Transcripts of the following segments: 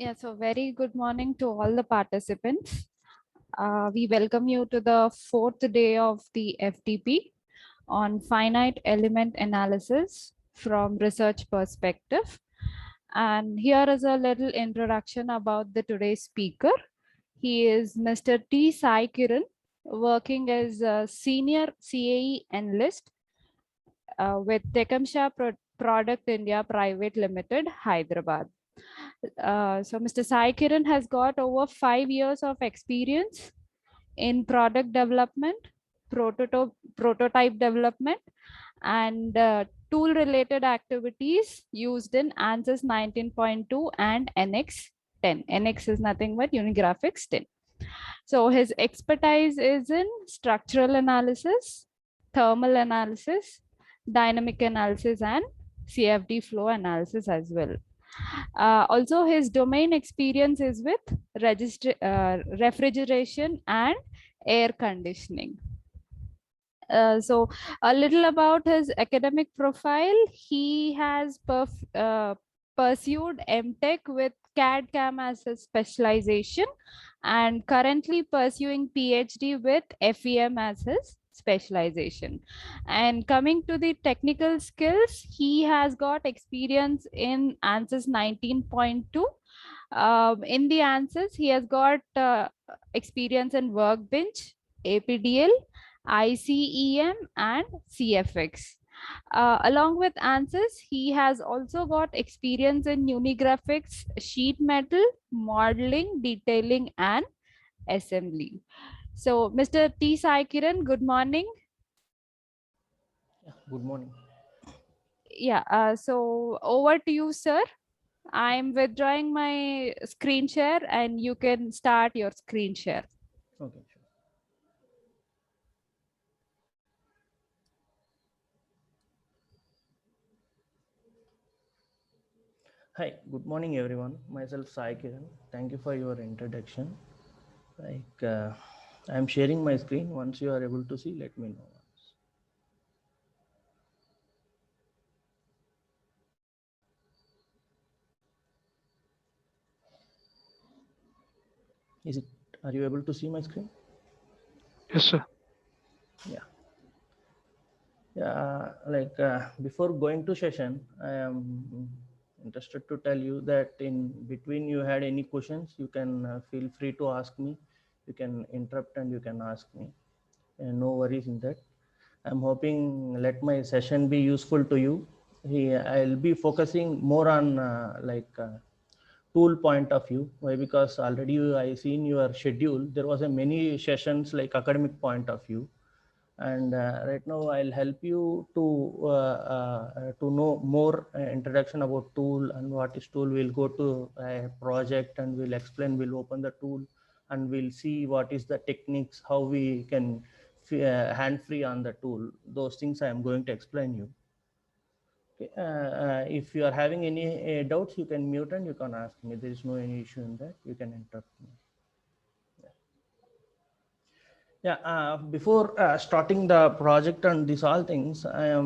Yeah, so very good morning to all the participants. We welcome you to the fourth day of the FTP on finite element analysis from research perspective. And here is a little introduction about the today's speaker. He is Mr. T. Sai Kiran, working as a senior CAE analyst with Tecumseh Product India Private Limited, Hyderabad. So Mr. Sai Kiran has got over 5 years of experience in product development, prototype development, and tool related activities used in ANSYS 19.2 and NX 10. NX is nothing but Unigraphics 10. So his expertise is in structural analysis, thermal analysis, dynamic analysis, and CFD flow analysis as well. Also, his domain experience is with refrigeration and air conditioning. So a little about his academic profile. He has pursued MTech with CAD CAM as a specialization and currently pursuing PhD with FEM as his specialization. And coming to the technical skills, he has got experience in ANSYS 19.2. In the ANSYS, he has got experience in Workbench, APDL, ICEM, and CFX. Along with ANSYS, he has also got experience in Unigraphics, sheet metal, modeling, detailing, and assembly. So, Mr. T. Sai Kiran, good morning. Good morning. Yeah, so over to you, sir. I'm withdrawing my screen share and you can start your screen share. Okay, sure. Hi, good morning, everyone. Myself, Sai Kiran. Thank you for your introduction. I'm sharing my screen. Once you are able to see, let me know. Are you able to see my screen? Yes, sir. Yeah. Before going to session, I am interested to tell you that in between you had any questions, you can feel free to ask me. You can interrupt and you can ask me. And no worries in that. I'm hoping let my session be useful to you. I'll be focusing more on tool point of view. Why? Because already I seen your schedule. There was a many sessions like academic point of view, and right now I'll help you to know more introduction about tool and what is tool. We'll go to a project and we'll explain. We'll open the tool and we'll see what is the techniques, how we can hand free on the tool. Those things I am going to explain you. Okay. If you are having any doubts, you can mute and you can ask me. There is no any issue in that. You can interrupt me. Yeah, before starting the project and these all things, I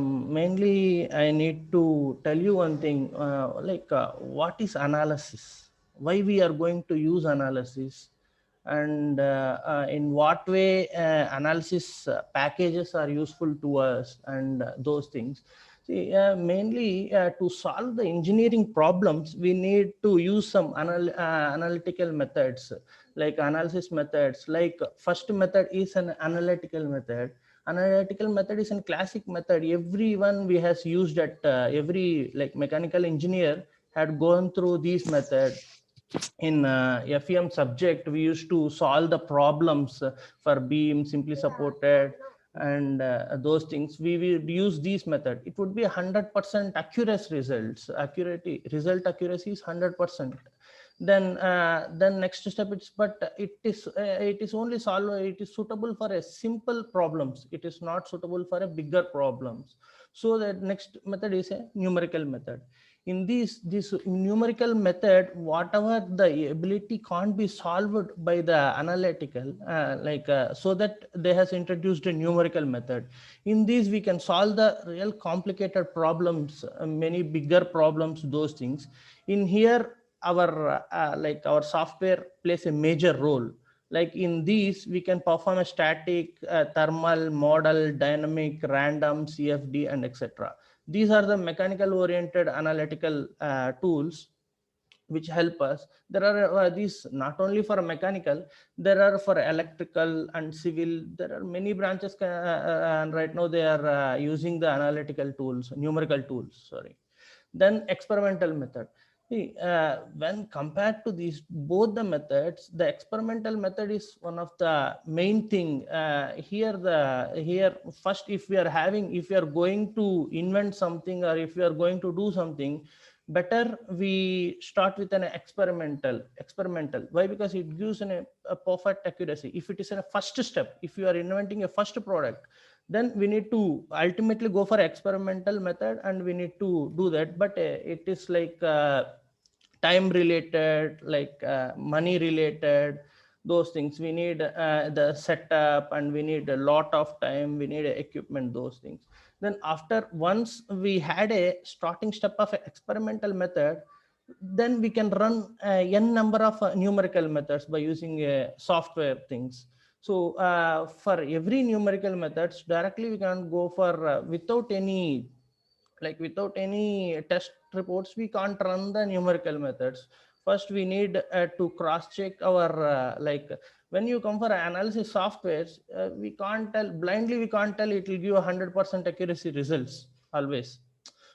need to tell you one thing, what is analysis? Why we are going to use analysis, and in what way analysis packages are useful to us, and those things. See, mainly to solve the engineering problems, we need to use some analytical methods, like analysis methods. Like first method is an analytical method. Analytical method is a classic method. Everyone we has used at every like mechanical engineer had gone through these methods. In FEM subject, we used to solve the problems for beam, simply supported, and those things. We will use these method. It would be 100% accurate results. Result accuracy is 100%. Then next step, it is only solve. It is suitable for a simple problems. It is not suitable for a bigger problems. So that next method is a numerical method. In this numerical method, whatever the ability can't be solved by the analytical, so that they has introduced a numerical method. In this we can solve the real complicated problems, many bigger problems, those things. In here our software plays a major role. Like in these, we can perform a static, thermal, model, dynamic, random, CFD, and etc. These are the mechanical oriented analytical tools which help us. There are these not only for mechanical, there are for electrical and civil. There are many branches, and right now they are using the analytical tools, numerical tools, sorry. Then experimental method. See, when compared to these both the methods, the experimental method is one of the main thing. Here first, if we are going to invent something, or if we are going to do something, better we start with an experimental. Why? Because it gives a perfect accuracy. If it is a first step, if you are inventing a first product, then we need to ultimately go for experimental method, and we need to do that. But it is like time related, like money related, those things. We need the setup, and we need a lot of time, we need equipment, those things. Then after, once we had a starting step of experimental method, then we can run n number of numerical methods by using software things. So for every numerical methods, directly we can go for without any test reports, we can't run the numerical methods. First, we need to cross check our when you come for analysis softwares, we can't tell blindly, we can't tell it will give 100% accuracy results always.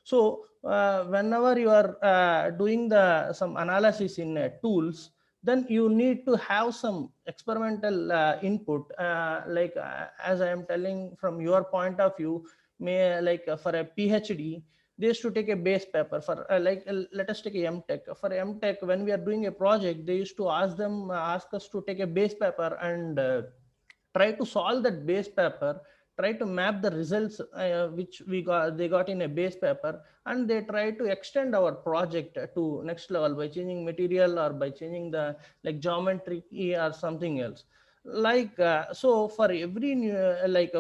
So whenever you are doing some analysis in tools, then you need to have some experimental input. As I am telling from your point of view, for a PhD, they used to take a base paper for let us take a MTech. For MTech, when we are doing a project, they used to ask us to take a base paper and try to solve that base paper, try to map the results which they got in a base paper, and they try to extend our project to next level by changing material, or by changing the geometry or something else. So for every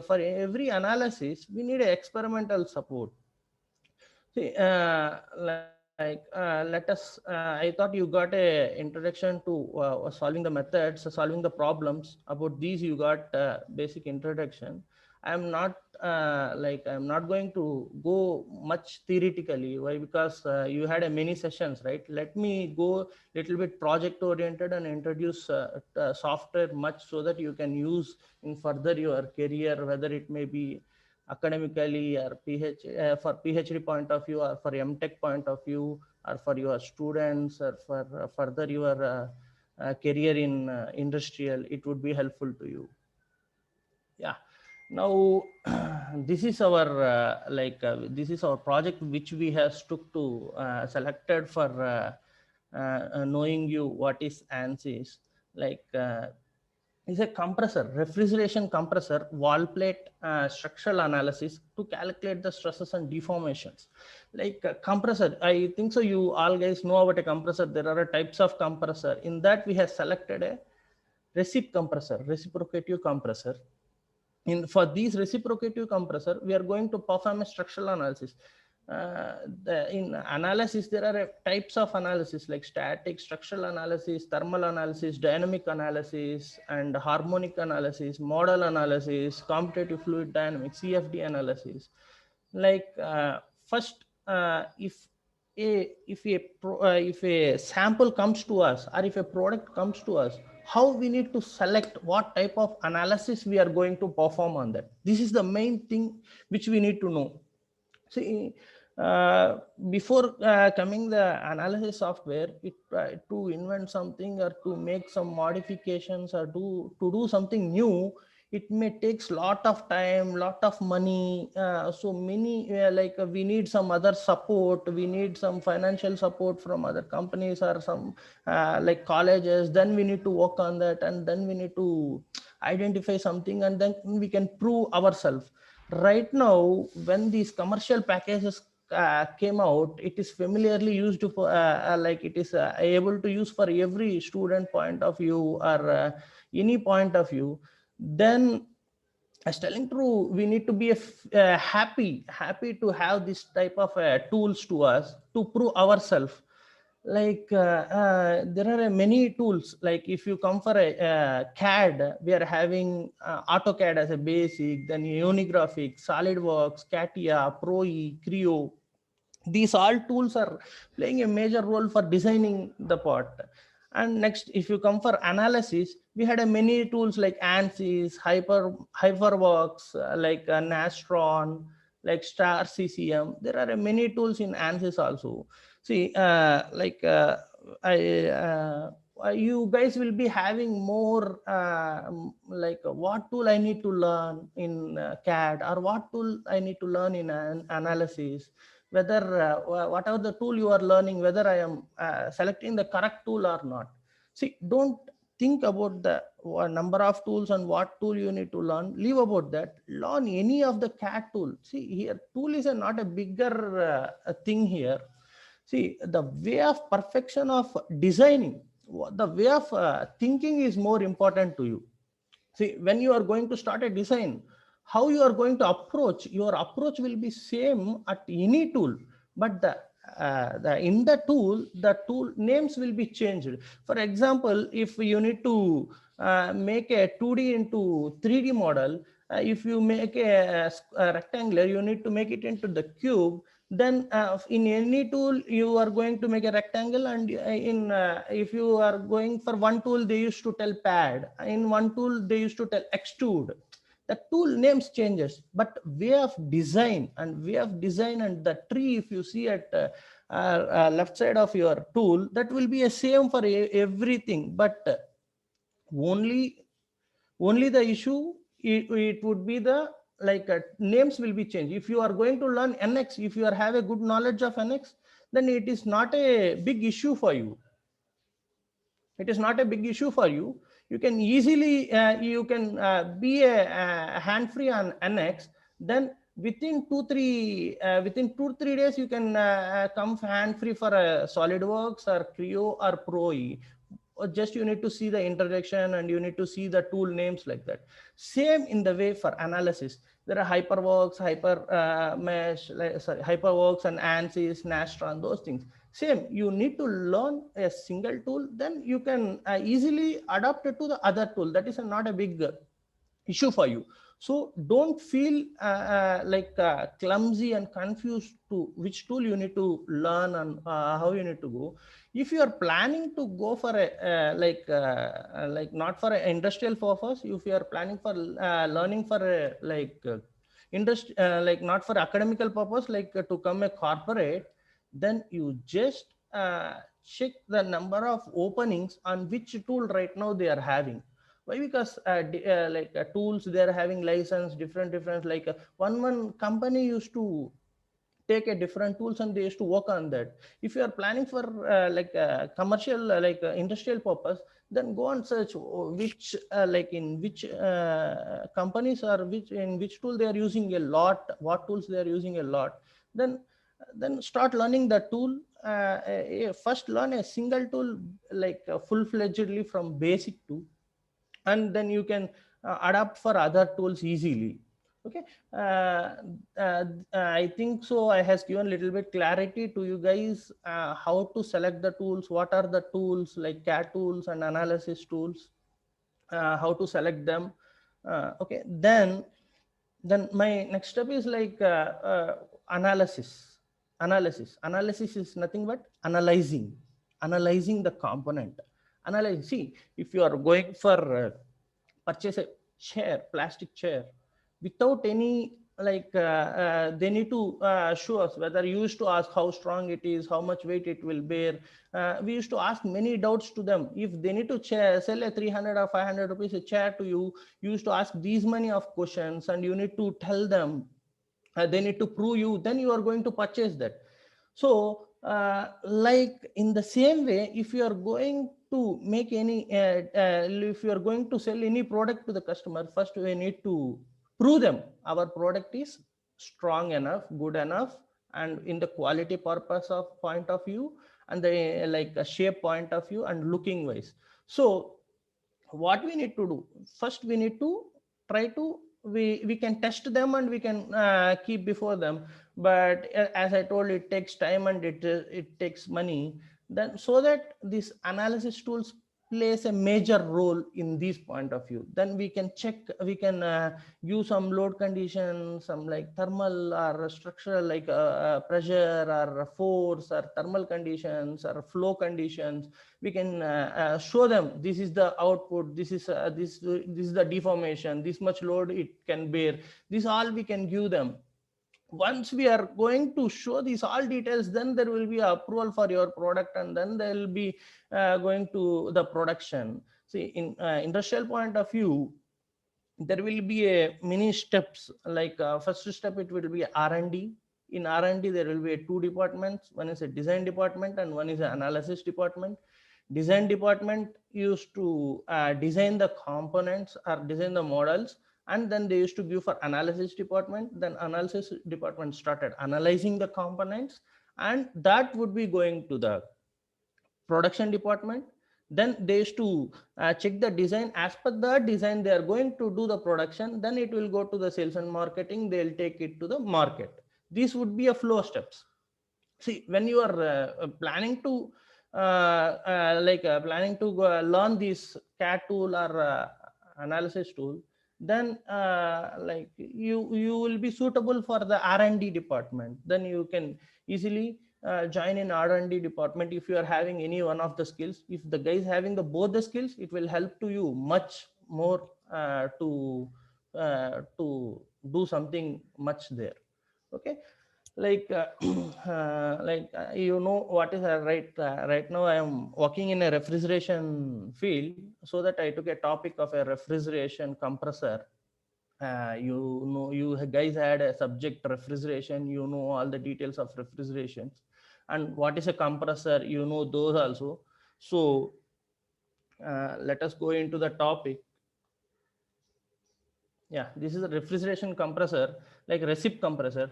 for every analysis, we need an experimental support. See, let us. I thought you got a introduction to solving the methods, solving the problems. About these, you got basic introduction. I'm not I'm not going to go much theoretically. Why? Because you had a many sessions, right? Let me go little bit project oriented and introduce software much, so that you can use in further your career, whether it may be academically, or for PhD point of view, or for MTech point of view, or for your students, or for further your career in industrial. It would be helpful to you. Yeah. Now this is our this is our project which we have stuck to selected for knowing you what is ANSYS. Is a compressor, refrigeration compressor, wall plate structural analysis to calculate the stresses and deformations. Compressor, I think so you all guys know about a compressor. There are types of compressor. In that, we have selected a reciprocative compressor. For these reciprocative compressor, we are going to perform a structural analysis. In analysis, there are types of analysis like static, structural analysis, thermal analysis, dynamic analysis, and harmonic analysis, model analysis, computative fluid dynamics, CFD analysis. First, if a sample comes to us, or if a product comes to us, how we need to select what type of analysis we are going to perform on that. This is the main thing which we need to know. See, before coming the analysis software, to invent something, or to make some modifications, or to do something new, it may takes lot of time, lot of money. So many we need some other support. We need some financial support from other companies, or some colleges. Then we need to work on that, and then we need to identify something, and then we can prove ourselves. Right now, when these commercial packages came out, it is familiarly used for it is able to use for every student point of view, or any point of view. Then, as telling true, we need to be happy to have this type of tools to us to prove ourselves. like there are many tools. Like if you come for a CAD, we are having AutoCAD as a basic, then Unigraphics, SolidWorks, CATIA, ProE, Creo. These all tools are playing a major role for designing the part. And next, if you come for analysis, we had a many tools like ANSYS, HyperWorks, like Nastron, like Star CCM. There are many tools in ANSYS also. See, I you guys will be having more like what tool I need to learn in CAD, or what tool I need to learn in an analysis, whether whatever the tool you are learning, whether I am selecting the correct tool or not. See, don't think about the number of tools and what tool you need to learn. Leave about that. Learn any of the CAD tool. See, here tool is not a bigger thing here. See, the way of perfection of designing, the way of thinking is more important to you. See, when you are going to start a design, how you are going to approach, your approach will be same at any tool, but in the tool names will be changed. For example, if you need to make a 2D into 3D model, if you make a rectangular, you need to make it into the cube. Then in any tool you are going to make a rectangle, and in if you are going for one tool, they used to tell pad, in one tool they used to tell extrude. The tool names changes, but way of design and the tree, if you see at left side of your tool, that will be a same for everything. But only the issue, it would be the like names will be changed. If you are going to learn NX, if you are have a good knowledge of NX, then it is not a big issue for you. It is not a big issue for you. You can easily you can be a hand free on NX. Then within 2-3 days you can come hand free for SolidWorks or Creo or ProE. Or just you need to see the introduction and you need to see the tool names like that. Same in the way for analysis. There are HyperWorks, HyperWorks and ANSYS, Nastron, those things. Same, you need to learn a single tool, then you can easily adapt it to the other tool. That is not a big issue for you. So don't feel clumsy and confused to which tool you need to learn and how you need to go. If you are planning to go for a not for an industrial purpose, if you are planning for learning for a not for academical purpose, to come a corporate, then you just check the number of openings on which tool right now they are having. Why? Because tools, they are having license different like one company used to take a different tools and they used to work on that. If you are planning for commercial industrial purpose, then go and search which in which companies or in which tool they are using a lot, what tools they are using a lot. Then start learning the tool. First learn a single tool full-fledgedly from basic to, and then you can adapt for other tools easily. Okay, I think so I has given a little bit clarity to you guys how to select the tools, what are the tools like CAD tools and analysis tools, how to select them. Okay, then my next step is analysis. Analysis is nothing but analyzing the component. See, if you are going for purchase a chair, plastic chair, without any they need to show us, whether you used to ask how strong it is, how much weight it will bear. We used to ask many doubts to them. If they need to sell a 300 or 500 rupees a chair to you, you used to ask these many of questions and you need to tell them, they need to prove you, then you are going to purchase that. So in the same way, if you are going to make any if you are going to sell any product to the customer, first we need to prove them our product is strong enough, good enough, and in the quality purpose of point of view, and the a shape point of view and looking wise. So what we need to do, first we need to try to, we can test them and we can keep before them. But as I told, it takes time and it takes money. then so that these analysis tools plays a major role in this point of view. Then we can check, we can use some load conditions, some like thermal or structural, like pressure or force or thermal conditions or flow conditions. We can show them this is the output, this is this is the deformation, this much load it can bear. This all we can give them. Once we are going to show these all details, then there will be approval for your product, and then they will be going to the production. See, in industrial point of view, there will be a many steps. Like first step, it will be R&D. In R&D, there will be two departments. One is a design department and one is an analysis department. Design department used to design the components or design the models, and then they used to give for analysis department. Then analysis department started analyzing the components, and that would be going to the production department. Then they used to check the design. As per the design, they are going to do the production. Then it will go to the sales and marketing. They'll take it to the market. These would be a flow steps. See, when you are planning to planning to learn this CAD tool or analysis tool, then like you will be suitable for the R&D department. Then you can easily join in R&D department if you are having any one of the skills. If the guy is having the both the skills, it will help to you much more to do something much there. Okay. Like you know what is right now I am working in a refrigeration field, so that I took a topic of a refrigeration compressor. You know, you guys had a subject refrigeration, you know all the details of refrigeration, and what is a compressor, you know those also. So let us go into the topic. Yeah, this is a refrigeration compressor, like recip compressor,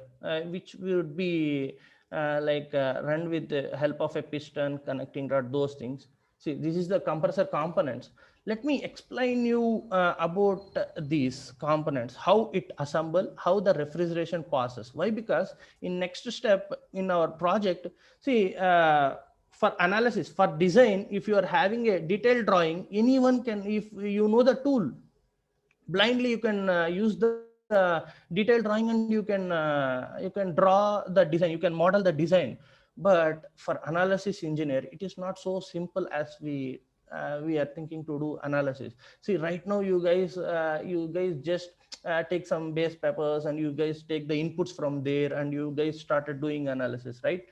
which would be run with the help of a piston, connecting rod, those things. See, this is the compressor components. Let me explain you about these components, how it assemble, how the refrigeration passes. Why? Because in next step in our project, see, for analysis, for design, if you are having a detailed drawing, anyone can, if you know the tool, blindly you can use the detailed drawing, and you can draw the design, you can model the design. But for analysis engineer, it is not so simple as we are thinking to do analysis. See, right now you guys just take some base papers, and you guys take the inputs from there, and you guys started doing analysis, right?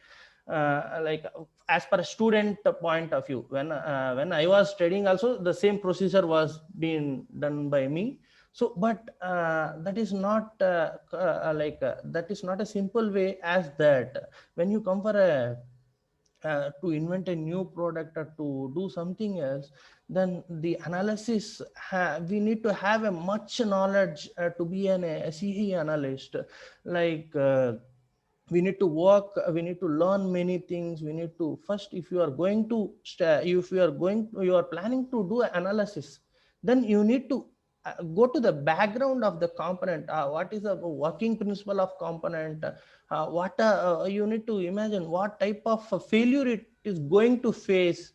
Like as per a student point of view, when I was studying also, the same procedure was being done by me. So but that is not that is not a simple way as that. When you come for a to invent a new product or to do something else, then the analysis we need to have a much knowledge to be an SEE analyst. Like we need to work, we need to learn many things. We need to first, if you are going to if you are planning to do analysis, then you need to go to the background of the component. What is the working principle of component? What you need to imagine what type of failure it is going to face.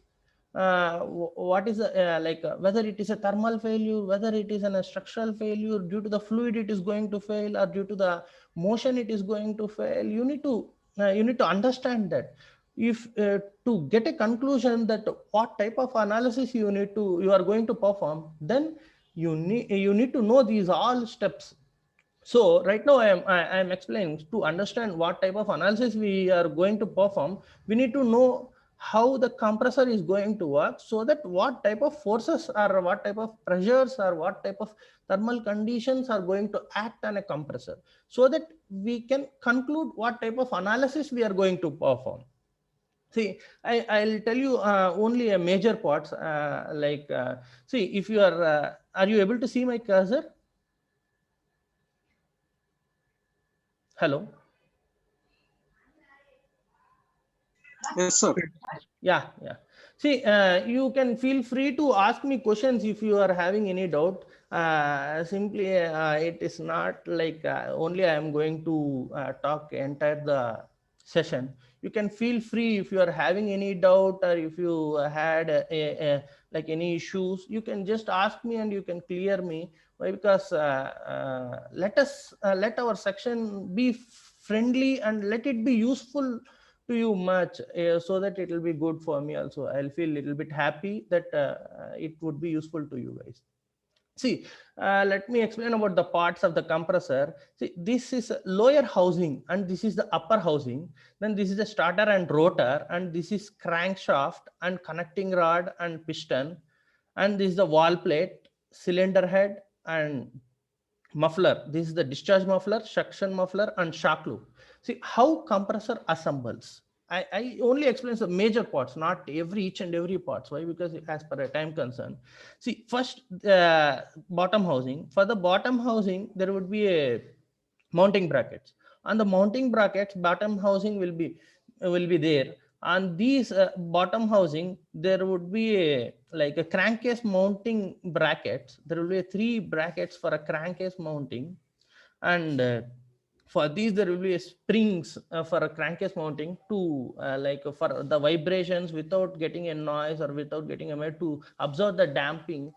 What is whether it is a thermal failure, whether it is a structural failure, due to the fluid it is going to fail, or due to the motion it is going to fail. You need to understand that. If to get a conclusion that what type of analysis you are going to perform, then you need to know these all steps. So right now I am explaining to understand what type of analysis we are going to perform. We need to know how the compressor is going to work, so that what type of forces or what type of pressures or what type of thermal conditions are going to act on a compressor, so that we can conclude what type of analysis we are going to perform. See, I'll tell you only a major parts. See, if you are you able to see my cursor? Hello. Yes, sir. Yeah. See, you can feel free to ask me questions if you are having any doubt. Simply, it is not like only I am going to talk entire the session. You can feel free if you are having any doubt, or if you had like any issues, you can just ask me and you can clear me. Why? Because let our section be friendly and let it be useful to you much, so that it will be good for me also. I'll feel a little bit happy that it would be useful to you guys. See, let me explain about the parts of the compressor. See, this is lower housing and this is the upper housing. Then this is the starter and rotor, and this is crankshaft and connecting rod and piston. And this is the wall plate, cylinder head, and muffler. This is the discharge muffler, suction muffler, and shock loop. See how compressor assembles. I only explain the major parts, not each and every parts. Why? Because as per a time concern. See, first bottom housing. For the bottom housing, there would be a mounting brackets. On the mounting brackets, bottom housing will be there. On these bottom housing, there would be a like a crankcase mounting brackets. There will be 3 brackets for a crankcase mounting, and for these there will be a springs for a crankcase mounting to like for the vibrations without getting a noise or without getting a to absorb the damping.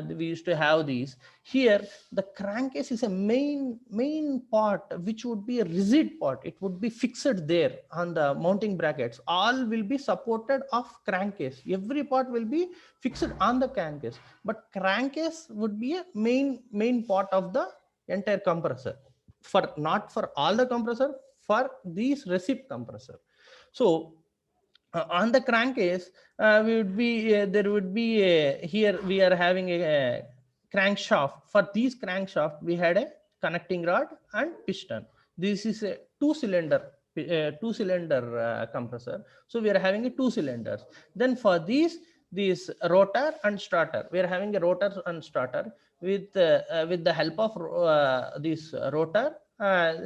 We used to have these. Here the crankcase is a main part, which would be a rigid part. It would be fixed there on the mounting brackets. All will be supported of crankcase. Every part will be fixed on the crankcase, but crankcase would be a main part of the entire compressor. For not for all the compressor, for these recip compressor. So on the crankcase, we would be there would be here we are having a crankshaft. For these crankshaft, we had a connecting rod and piston. This is a two-cylinder compressor. So we are having a 2 cylinders. Then for these rotor and starter, we are having a rotor and starter. With the help of this rotor,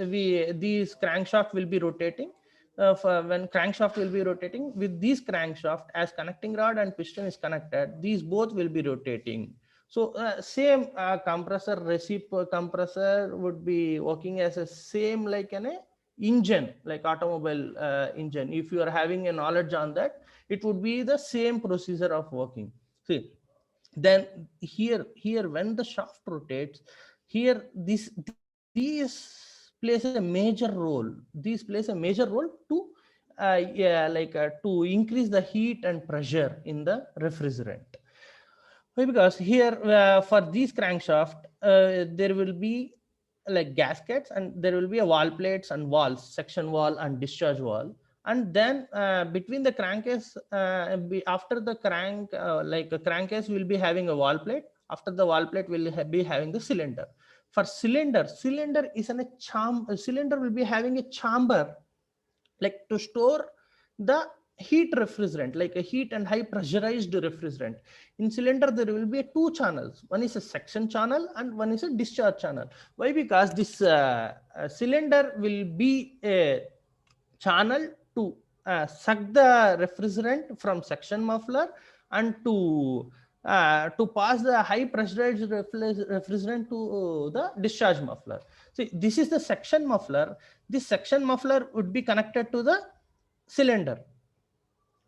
these crankshaft will be rotating. When crankshaft will be rotating, with these crankshaft as connecting rod and piston is connected, these both will be rotating. So same compressor, recip compressor would be working as a same like an engine, like automobile engine. If you are having a knowledge on that, it would be the same procedure of working. See, then here when the shaft rotates, here these plays a major role. These plays a major role to to increase the heat and pressure in the refrigerant. Why? Because here for these crankshaft, there will be like gaskets, and there will be a wall plates and walls, section wall and discharge wall. And then between the crankcase, after the crank, like a crankcase will be having a wall plate. After the wall plate will be having the cylinder. For cylinder is in a cylinder will be having a chamber, like to store the heat refrigerant, like a heat and high pressurized refrigerant. In cylinder there will be 2 channels. One is a suction channel and one is a discharge channel. Why? Because this cylinder will be a channel to suck the refrigerant from suction muffler and to pass the high pressurized refrigerant to the discharge muffler. See, this is the suction muffler. This suction muffler would be connected to the cylinder,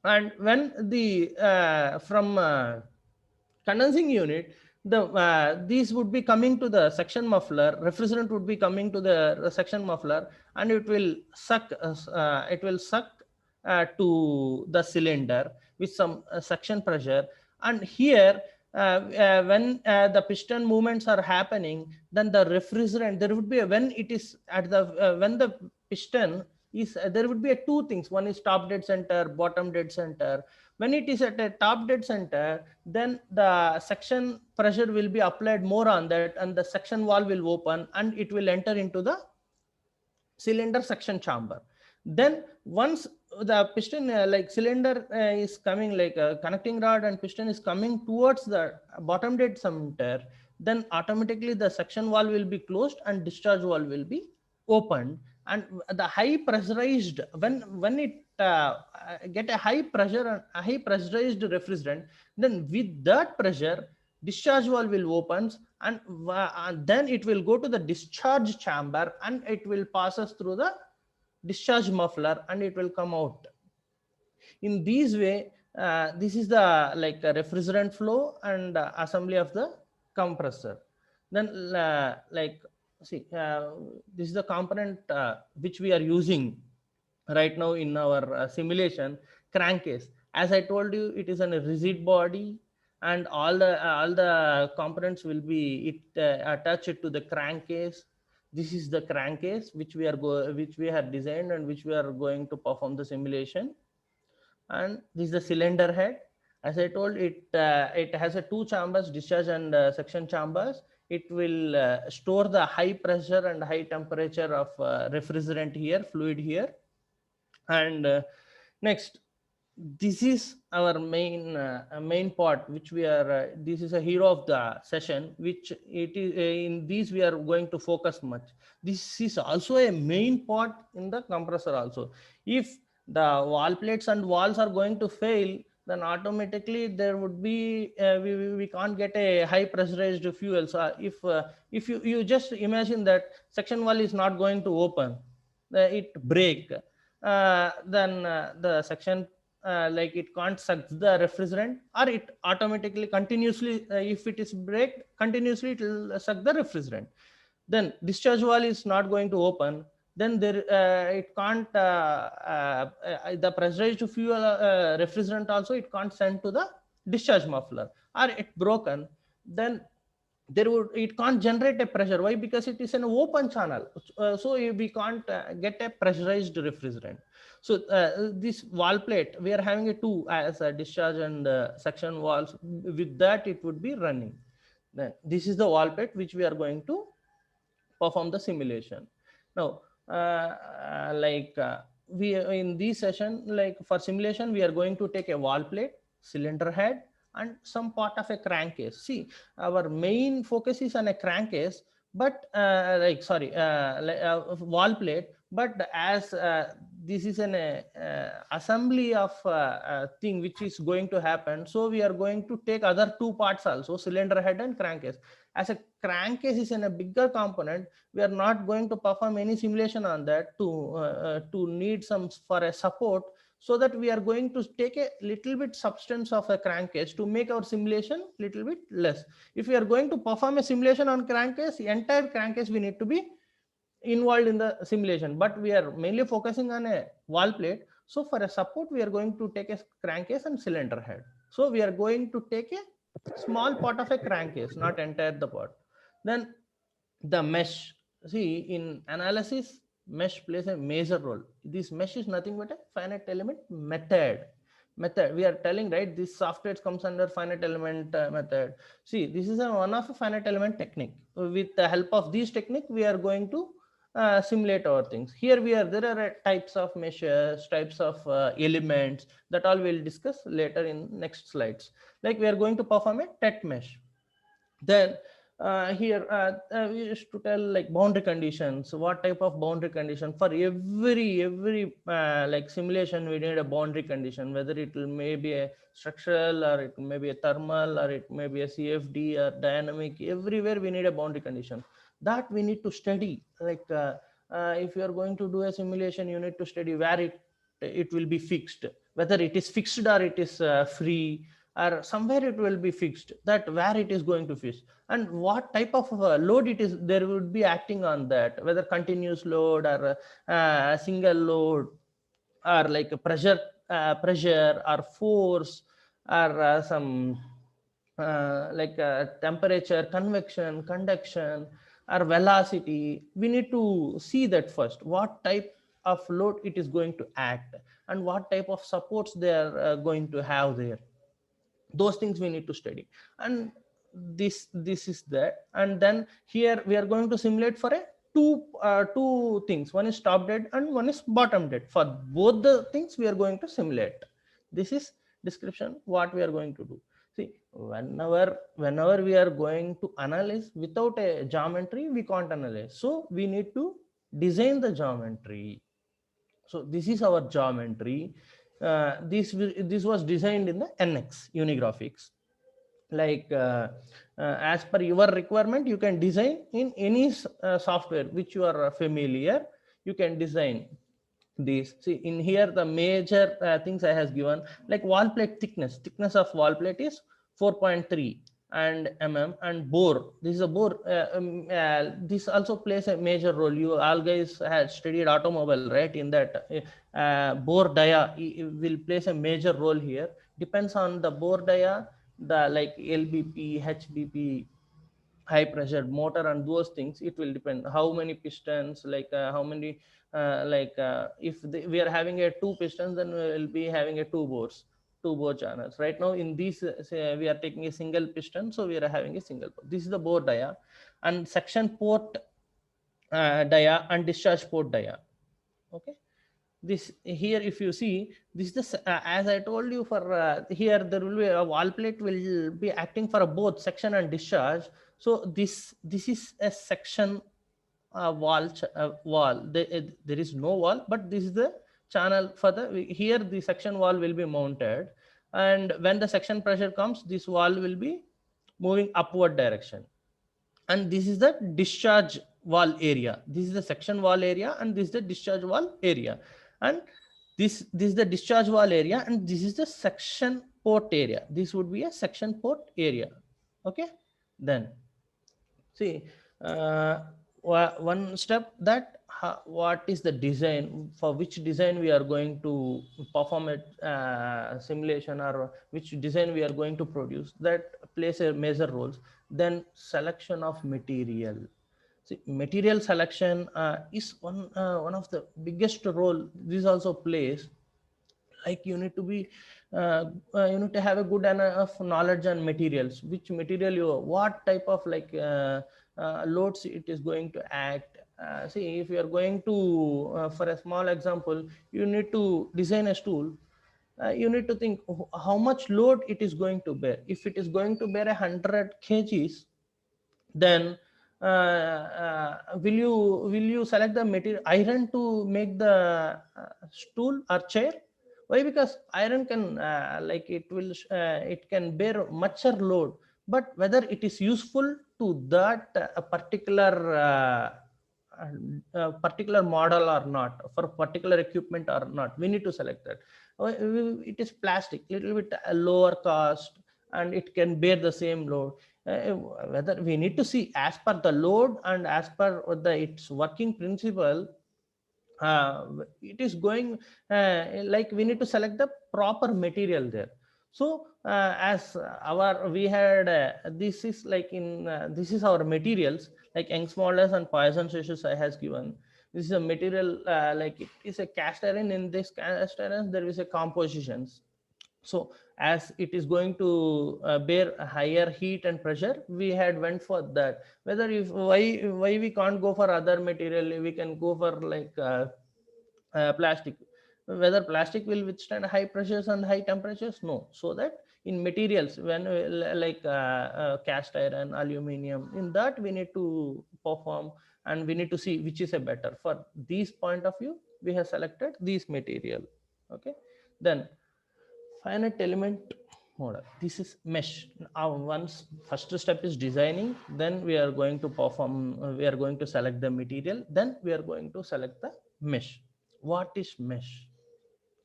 and when the from condensing unit, the these would be coming to the suction muffler, refrigerant would be coming to the suction muffler, and it will suck to the cylinder with some suction pressure. And here when the piston movements are happening, then the refrigerant, there would be a, when it is at the when the piston is there would be 2 things. One is top dead center, bottom dead center. When it is at a top dead center, then the suction pressure will be applied more on that, and the suction valve will open and it will enter into the cylinder suction chamber. Then once the piston like cylinder is coming, like connecting rod and piston is coming towards the bottom dead center, then automatically the suction valve will be closed and discharge valve will be opened. And the high pressurized, when it get a high pressure and a high pressurized refrigerant, then with that pressure discharge valve will opens, and then it will go to the discharge chamber and it will pass us through the discharge muffler, and it will come out. In this way, this is the like refrigerant flow and assembly of the compressor. Then like see, this is the component which we are using right now in our simulation, crankcase. As I told you, it is a rigid body, and all the components will be attached to the crankcase. This is the crankcase which which we have designed and which we are going to perform the simulation. And this is the cylinder head. As I told, it has a two chambers, discharge and suction chambers. It will store the high pressure and high temperature of refrigerant here, fluid here. And next, this is our main part, which we are this is a hero of the session, which it is in these we are going to focus much. This is also a main part in the compressor also. If the wall plates and walls are going to fail, then automatically there would be we can't get a high pressurized fuel. So if you just imagine that section wall is not going to open, it break, then the section like it can't suck the refrigerant, or it automatically continuously if it is break continuously, it will suck the refrigerant. Then discharge valve is not going to open, then there it can't the pressurized fuel refrigerant also it can't send to the discharge muffler, or it broken, then it can't generate a pressure. Why? Because it is an open channel, so we can't get a pressurized refrigerant. So this wall plate, we are having a two as a discharge and suction walls. With that, it would be running. Then this is the wall plate which we are going to perform the simulation. Now we in this session, like for simulation, we are going to take a wall plate, cylinder head, and some part of a crankcase. See, our main focus is on a crankcase, but wall plate. But as this is an assembly of thing which is going to happen, so we are going to take other two parts also, cylinder head and crankcase. As a crankcase is in a bigger component, we are not going to perform any simulation on that to need some for a support, so that we are going to take a little bit substance of a crankcase to make our simulation little bit less. If we are going to perform a simulation on crankcase, the entire crankcase we need to be involved in the simulation, but we are mainly focusing on a wall plate. So for a support, we are going to take a crankcase and cylinder head. So we are going to take a small part of a crankcase, not entire the part. Then the mesh. See, in analysis, mesh plays a major role. This mesh is nothing but a finite element method. We are telling, right, this software comes under finite element method. See, this is one of a finite element technique. With the help of this technique, we are going to simulate our things. Here there are types of meshes, types of elements, that all we'll discuss later in next slides. Like we are going to perform a TET mesh. Then here we used to tell like boundary conditions. What type of boundary condition? For every like simulation, we need a boundary condition, whether it will maybe a structural, or it may be a thermal, or it may be a CFD or dynamic. Everywhere we need a boundary condition that we need to study. Like if you are going to do a simulation, you need to study where it will be fixed, whether it is fixed or it is free, or somewhere it will be fixed, that where it is going to fix, and what type of load it is there would be acting on that, whether continuous load or single load, or like a pressure or force, or some like temperature, convection, conduction, or velocity. We need to see that first, what type of load it is going to act, and what type of supports they are going to have there. Those things we need to study, and this is that. And then here we are going to simulate for a two things. One is top dead and one is bottom dead. For both the things we are going to simulate. This is description what we are going to do. See, whenever we are going to analyze without a geometry, we can't analyze, so we need to design the geometry. So this is our geometry. This was designed in the NX Unigraphics. Like as per your requirement, you can design in any software which you are familiar. You can design These, see in here the major things I has given, like wall plate thickness of wall plate is 4.3 and and bore, this is a bore, this also plays a major role. You all guys had studied automobile, right? In that bore dia will plays a major role here. Depends on the bore dia, the like LBP, HBP, high pressure motor and those things, it will depend how many pistons, like how many if we are having a two pistons, then we will be having a two bore channels. Right now in these say we are taking a single piston, so we are having a single bore. This is the bore dia and section port dia and discharge port dia. Okay, this here if you see, this is the, as I told you, for here there will be a wall plate will be acting for both section and discharge. So this is a section wall. There is no wall, but this is the channel for the, here the section wall will be mounted, and when the section pressure comes, this wall will be moving upward direction. And this is the discharge wall area. This is the section wall area, and this is the discharge wall area. And this is the discharge wall area, and this is the section port area. This would be a section port area. Okay, then see one step, that what is the design, for which design we are going to perform a simulation, or which design we are going to produce, that plays a major role. Then selection of material. See, material selection is one of the biggest role this also plays. Like you need to be you need to have a good enough knowledge on materials, which material you, what type of like loads it is going to act. See, if you are going to for a small example, you need to design a stool. You need to think how much load it is going to bear. If it is going to bear 100 kgs, then will you select the material iron to make the stool or chair? Why? Because iron can like it can bear mucher load, but whether it is useful to that particular model or not, for particular equipment or not, we need to select that. It is plastic, little bit lower cost, and it can bear the same load. Whether we need to see as per the load and as per its working principle, it is going like we need to select the proper material there. So as our we had this is like in this is our materials, like Young's modulus and Poisson's ratios I has given. This is a material like it is a cast iron. In this cast iron there is a compositions. So as it is going to bear higher heat and pressure, we had went for that. Whether if why we can't go for other material, we can go for like plastic. Whether plastic will withstand high pressures and high temperatures? No. So that in materials, when like cast iron, aluminum, in that we need to perform, and we need to see which is a better. For this point of view, we have selected this material. Okay, then finite element model. This is mesh. Once first step is designing, then we are going to perform, we are going to select the material, then we are going to select the mesh. What is mesh?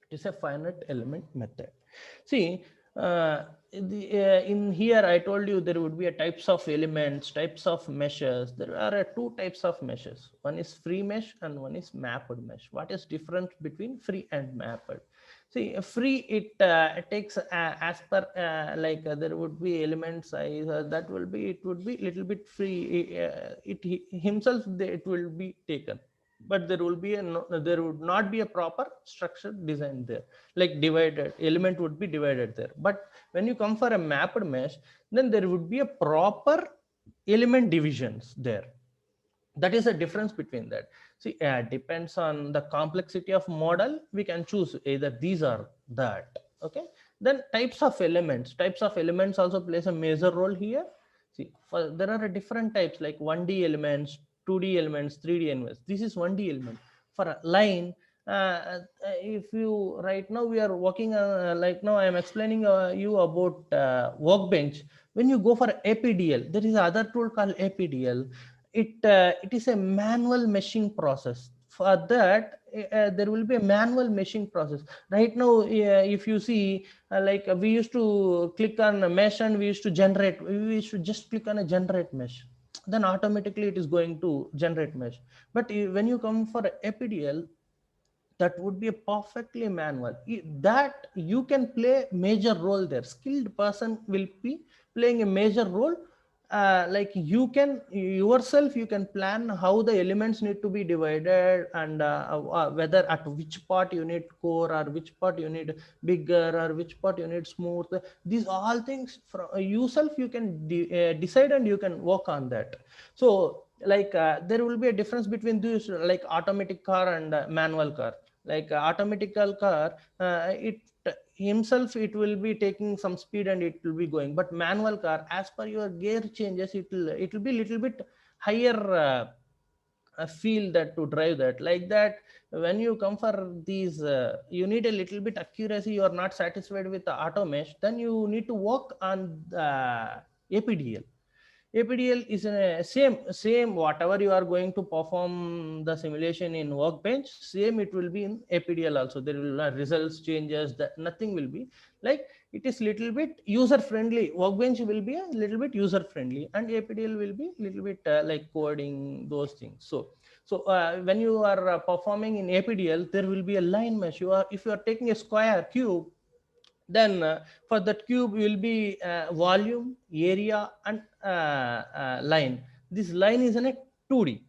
It is a finite element method. See, in here I told you there would be a types of elements, types of meshes. There are two types of meshes. One is free mesh and one is mapped mesh. What is different between free and mapped? See, free, it takes as per like there would be element size that will be, it would be little bit free. It himself it will be taken, but there will be there would not be a proper structure design there, like divided element would be divided there. But when you come for a mapped mesh, then there would be a proper element divisions there. That is the difference between that. See, depends on the complexity of model, we can choose either these or that. Okay, then types of elements also plays a major role here. See, there are different types like 1D elements, 2D elements, 3D elements. This is 1D element. For a line, if you right now we are working like now I am explaining you about workbench. When you go for APDL, there is another tool called APDL. It is a manual meshing process. for that there will be a manual meshing process. Right now, if you see, we used to click on a mesh and we used to generate, we used to just click on a generate mesh, then automatically it is going to generate mesh. But when you come for APDL, that would be a perfectly manual. That you can play major role there. Skilled person will be playing a major role. Like you can yourself, you can plan how the elements need to be divided, and whether at which part you need core, or which part you need bigger, or which part you need smooth. These all things from yourself you can decide, and you can work on that. So there will be a difference between these, like automatic car and manual car. Like automatical car, it himself, it will be taking some speed and it will be going. But manual car, as per your gear changes, it will be little bit higher feel that to drive that. Like that, when you come for these, you need a little bit accuracy, you are not satisfied with the auto mesh, then you need to work on the APDL. APDL is a same whatever you are going to perform the simulation in Workbench, same it will be in APDL also. There will be results changes, that nothing will be like, it is little bit user friendly. Workbench will be a little bit user friendly, and APDL will be little bit like coding, those things. So when you are performing in APDL, there will be a line mesh. If you are taking a square cube, then for that cube will be volume, area, and line. This line is in a 2D,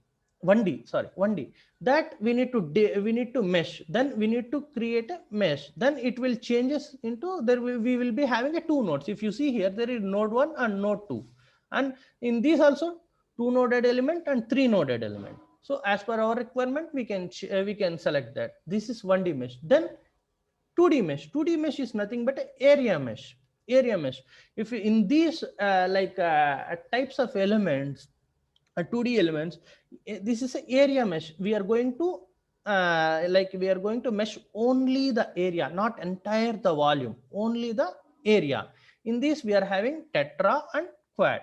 1D. That we need to mesh. Then we need to create a mesh. Then it will changes into we will be having a 2 nodes. If you see here, there is node 1 and node 2, and in these also 2 noded element and 3 noded element. So as per our requirement, we can select that. This is 1D mesh. Then 2D mesh. 2D mesh is nothing but an area mesh. If in these types of elements, 2D elements, this is an area mesh. We are going to mesh only the area, not entire the volume, only the area. In this, we are having tetra and quad.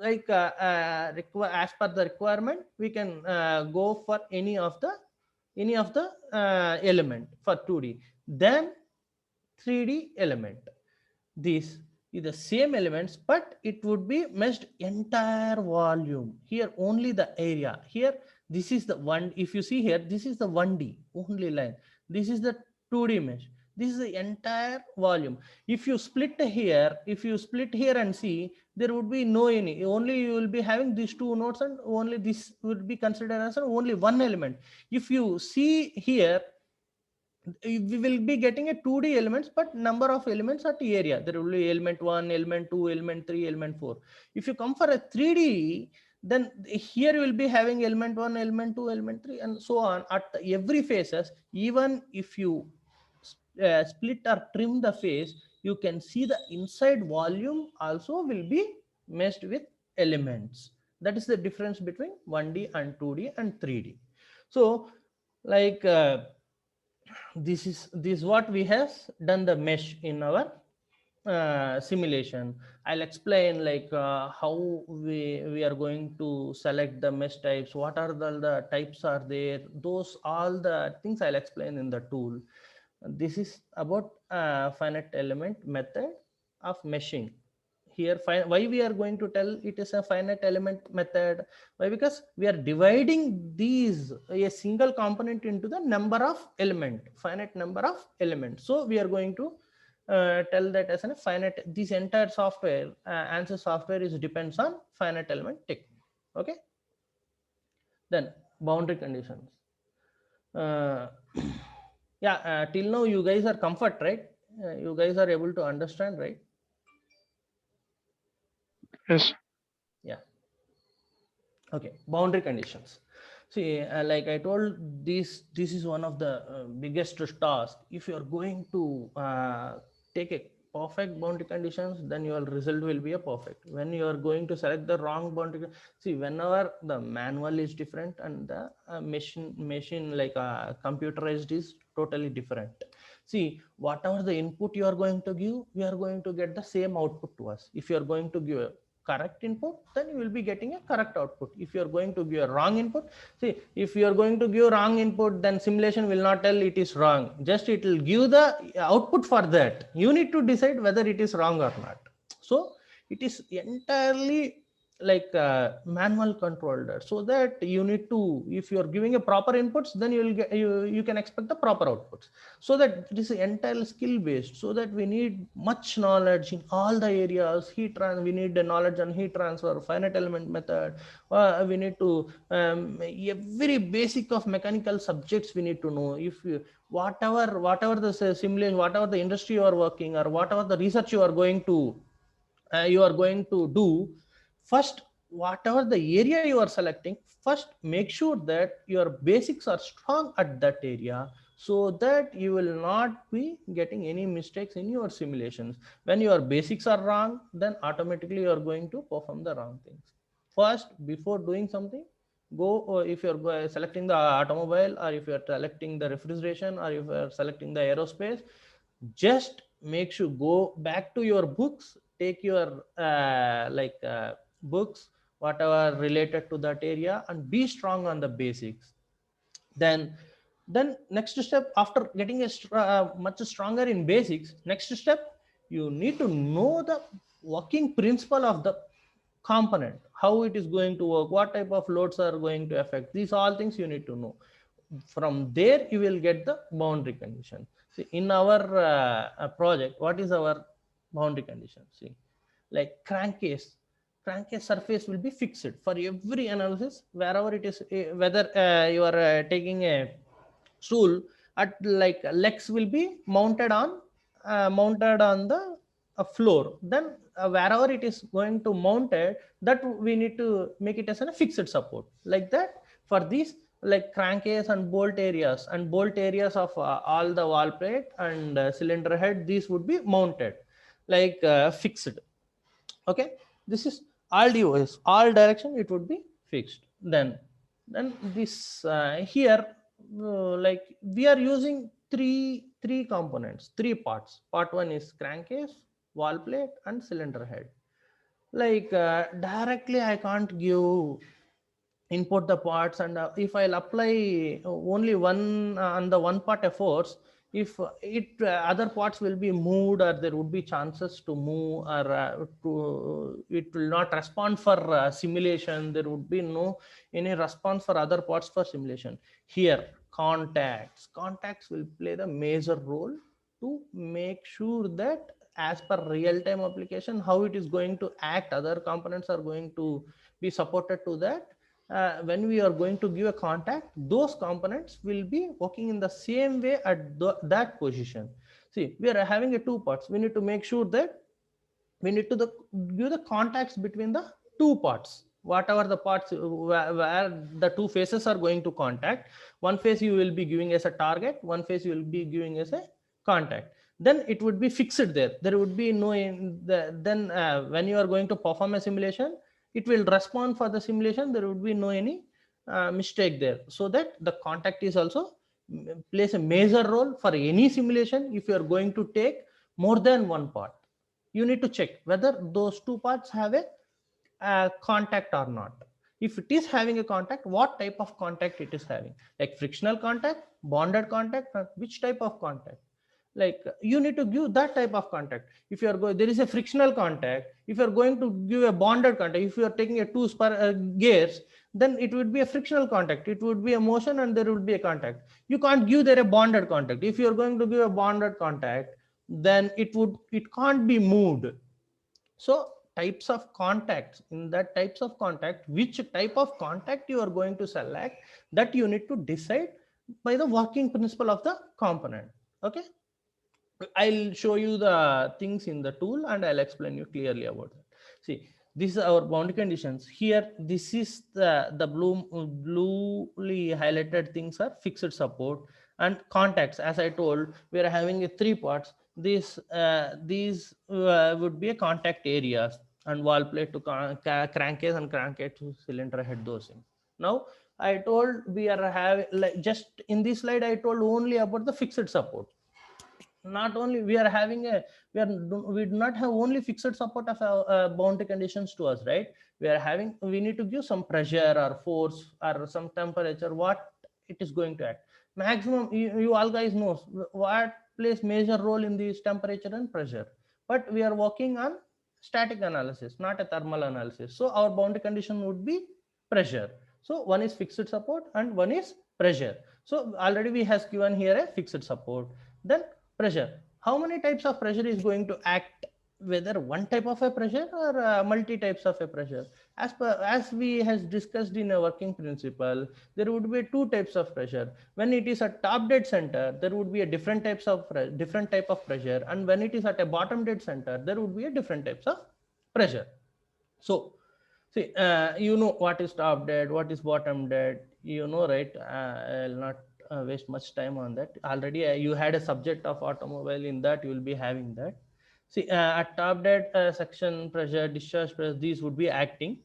As per the requirement, we can go for any of the element for 2D. Then 3D element. These is the same elements, but it would be meshed entire volume. Here only the area. Here this is the one. If you see here, this is the 1D only line. This is the 2D mesh. This is the entire volume. If you split here and see, there would be no any. Only you will be having these 2 nodes, and only this would be considered as only one element. If you see here, we will be getting a 2D elements, but number of elements at area. There will be element 1, element 2, element 3, element 4. If you come for a 3D, then here you will be having element 1, element 2, element 3, and so on at every faces. Even if you split or trim the face, you can see the inside volume also will be meshed with elements. That is the difference between 1D and 2D and 3D. So this is what we have done the mesh in our simulation. I'll explain how we are going to select the mesh types, what are the types are there, those all the things I'll explain in the tool. This is about finite element method of meshing. Here, why we are going to tell it is a finite element method? Why? Because we are dividing these a single component into the number of element, finite number of elements. So we are going to tell that as a finite. This entire software, ANSYS software, is depends on finite element technique. Okay. Then boundary conditions. Yeah, till now you guys are comfort, right? You guys are able to understand, right? Yes. Yeah. Okay. Boundary conditions. See, like I told, this is one of the biggest tasks. If you are going to take a perfect boundary conditions, then your result will be a perfect. When you are going to select the wrong boundary, see, whenever the manual is different and the machine computerized is totally different. See, whatever the input you are going to give, we are going to get the same output to us. If you are going to give a correct input, then you will be getting a correct output. If you are going to give a wrong input, see, if you are going to give wrong input, then simulation will not tell it is wrong. Just it will give the output for that. You need to decide whether it is wrong or not. So it is entirely like manual controlled, so that you need to, if you are giving a proper inputs, then you will get, you can expect the proper outputs. So that it is entirely skill based, so that we need much knowledge in all the areas. We need the knowledge on heat transfer, finite element method, we need to every basic of mechanical subjects we need to know. If you, whatever the simulation, whatever the industry you are working, or whatever the research you are going to do, first, whatever the area you are selecting, first make sure that your basics are strong at that area, so that you will not be getting any mistakes in your simulations. When your basics are wrong, then automatically you are going to perform the wrong things. First, before doing something, go, if you're selecting the automobile, or if you're selecting the refrigeration, or if you're selecting the aerospace, just make sure, go back to your books, take your books, whatever related to that area, and be strong on the basics. Then next step, after getting much stronger in basics, next step, you need to know the working principle of the component, how it is going to work, what type of loads are going to affect. These all things you need to know. From there you will get the boundary condition. See, in our project, what is our boundary condition? See, like crankcase surface will be fixed for every analysis, wherever it is, whether you are taking a stool, at like legs will be mounted on the floor, then wherever it is going to mounted, that we need to make it as a fixed support. Like that, for these, like crankcase and bolt areas of all the wall plate and cylinder head, these would be mounted like fixed. Okay, this is all DOS, all direction it would be fixed. Then this here, like we are using three components, three parts. Part one is crankcase, wall plate, and cylinder head. Like directly I can't give import the parts, and if I'll apply only one on the one part efforts, if it other parts will be moved, or there would be chances to move, or it will not respond for simulation. There would be no any response for other parts for simulation. Here, contacts will play the major role to make sure that as per real-time application, how it is going to act, other components are going to be supported to that. When we are going to give a contact, those components will be working in the same way at that position. See, we are having a two parts. We need to make sure that we need to give the contacts between the two parts, whatever the parts where the two faces are going to contact. One face you will be giving as a target, one face you will be giving as a contact. Then it would be fixed there. There would be no then when you are going to perform a simulation, it will respond for the simulation. There would be no any mistake there. So that the contact is also plays a major role for any simulation. If you are going to take more than one part, you need to check whether those two parts have a contact or not. If it is having a contact, what type of contact it is having, like frictional contact, bonded contact, or which type of contact. Like you need to give that type of contact. If you are going, there is a frictional contact. If you are going to give a bonded contact, if you are taking a two gears, then it would be a frictional contact. It would be a motion and there would be a contact. You can't give there a bonded contact. If you are going to give a bonded contact, then it can't be moved. So types of contacts, in that types of contact, which type of contact you are going to select, that you need to decide by the working principle of the component. Okay, I'll show you the things in the tool and I'll explain you clearly about it. See, this is our boundary conditions. Here, this is the bluely highlighted things are fixed support, and contacts. As I told, we are having three parts. These would be a contact areas, and wall plate to crankcase and crankcase to cylinder head, those things. Now I told we are having, like just in this slide I told only about the fixed support. not only we are having a, we do not have only fixed support of boundary conditions to us, right? We are having, we need to give some pressure or force or some temperature, what it is going to act. Maximum, you all guys knows what plays major role in this temperature and pressure, but we are working on static analysis, not a thermal analysis. So our boundary condition would be pressure. So one is fixed support and one is pressure. So already we has given here a fixed support. Then pressure, how many types of pressure is going to act, whether one type of a pressure or multi types of a pressure. As we has discussed in a working principle, there would be two types of pressure. When it is at top dead center, there would be a different type of pressure, and when it is at a bottom dead center, there would be a different types of pressure. So see, you know what is top dead, what is bottom dead, you know, right? I'll not waste much time on that. Already you had a subject of automobile, in that you will be having that. See, at top dead, section pressure, discharge pressure, these would be acting.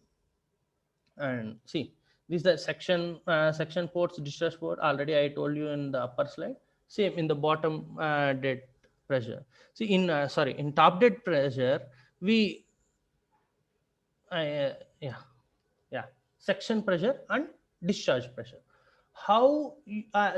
And see, this is the section ports, discharge port, already I told you in the upper slide. Same in the bottom dead pressure. See, in in top dead pressure, we yeah, section pressure and discharge pressure. How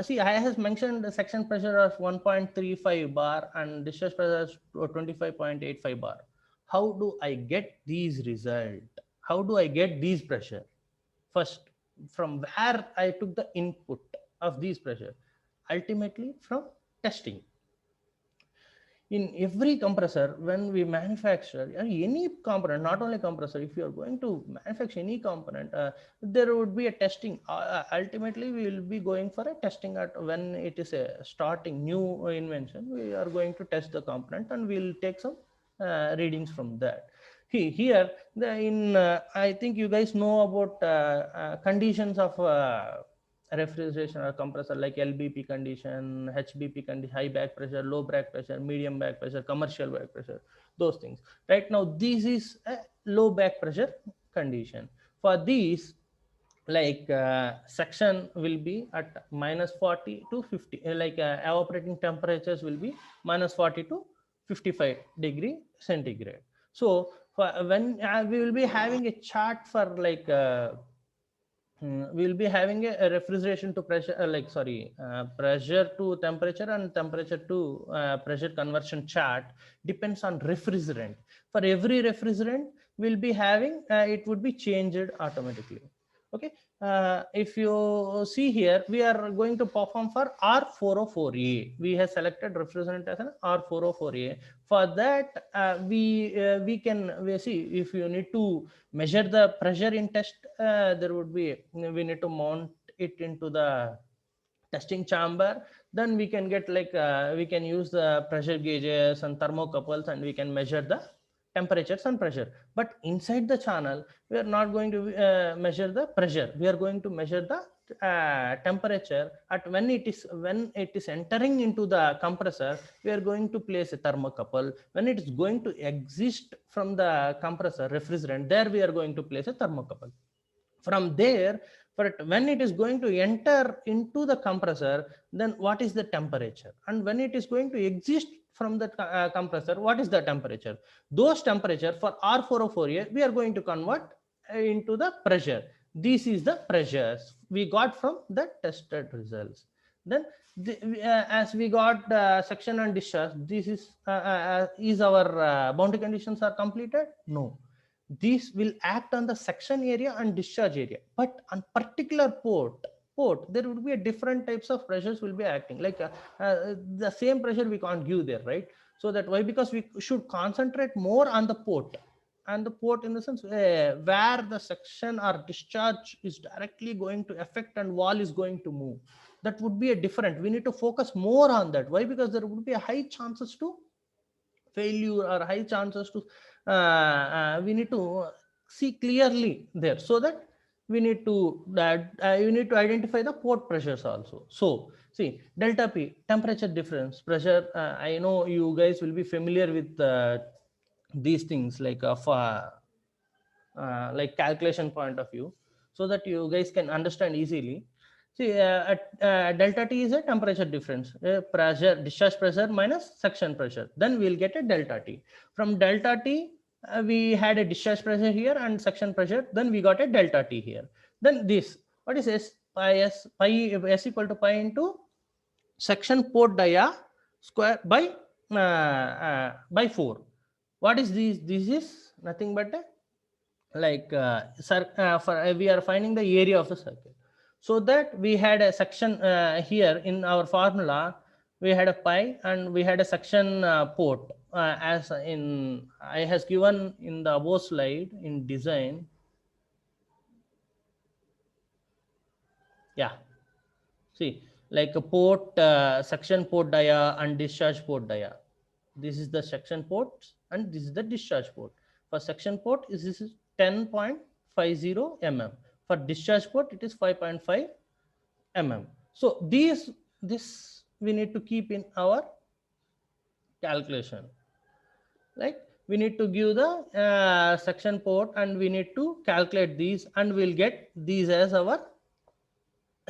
see, I has mentioned the section pressure of 1.35 bar and discharge pressure is 25.85 bar. How do I get these result? How do I get these pressure? First, from where I took the input of these pressure? Ultimately from testing. In every compressor, when we manufacture any component, not only compressor, if you are going to manufacture any component, there would be a testing. Ultimately we will be going for a testing at when it is a starting new invention, we are going to test the component and we'll take some readings from that. Here I think you guys know about conditions of refrigeration or compressor, like LBP condition, HBP condition, high back pressure, low back pressure, medium back pressure, commercial back pressure, those things. Right now, this is a low back pressure condition. For these, like section will be at minus 40 to 50, like evaporating temperatures will be minus 40 to 55 degree centigrade. So for when we will be having a chart for like we will be having a refrigeration to pressure, pressure to temperature and temperature to pressure conversion chart, depends on refrigerant. For every refrigerant, we'll be having it would be changed automatically. Okay, if you see here, we are going to perform for R404A. We have selected refrigerant as an R404A. For that, we see if you need to measure the pressure in test, there would be, we need to mount it into the testing chamber. Then we can get like we can use the pressure gauges and thermocouples, and we can measure the temperatures and pressure. But inside the channel, we are not going to measure the pressure, we are going to measure the temperature. At when it is entering into the compressor, we are going to place a thermocouple. When it is going to exist from the compressor refrigerant, there we are going to place a thermocouple. From there, when it is going to enter into the compressor, then what is the temperature, and when it is going to exist from the compressor, what is the temperature? Those temperature for R404A, we are going to convert into the pressure. This is the pressures we got from the tested results. Then as we got section and discharge, this is our boundary conditions are completed? No. These will act on the section area and discharge area, but on particular port, there would be a different types of pressures will be acting. Like the same pressure we can't give there, right? So that why? Because we should concentrate more on the port, and the port in the sense where the section or discharge is directly going to affect and wall is going to move. That would be a different. We need to focus more on that. Why? Because there would be a high chances to failure or high chances to we need to see clearly there, so that we need to you need to identify the port pressures also. So see, delta P, temperature difference, pressure. I know you guys will be familiar with these things, like like calculation point of view, so that you guys can understand easily. See, delta T is a temperature difference, pressure, discharge pressure minus suction pressure. Then we'll get a delta T. From delta T, we had a discharge pressure here and suction pressure. Then we got a delta T here. Then this, what is S? Pi S equal to pi into section port dia square by 4. What is this? This is nothing but a, like we are finding the area of the circle. So that we had a section here in our formula, we had a pi and we had a section port as in I has given in the above slide in design. Yeah, see, like a port section port dia and discharge port dia. This is the section port and this is the discharge port. For section port, this is 10.50 mm. For discharge port, it is 5.5 mm. So this we need to keep in our calculation. Like we need to give the section port and we need to calculate these and we'll get these as our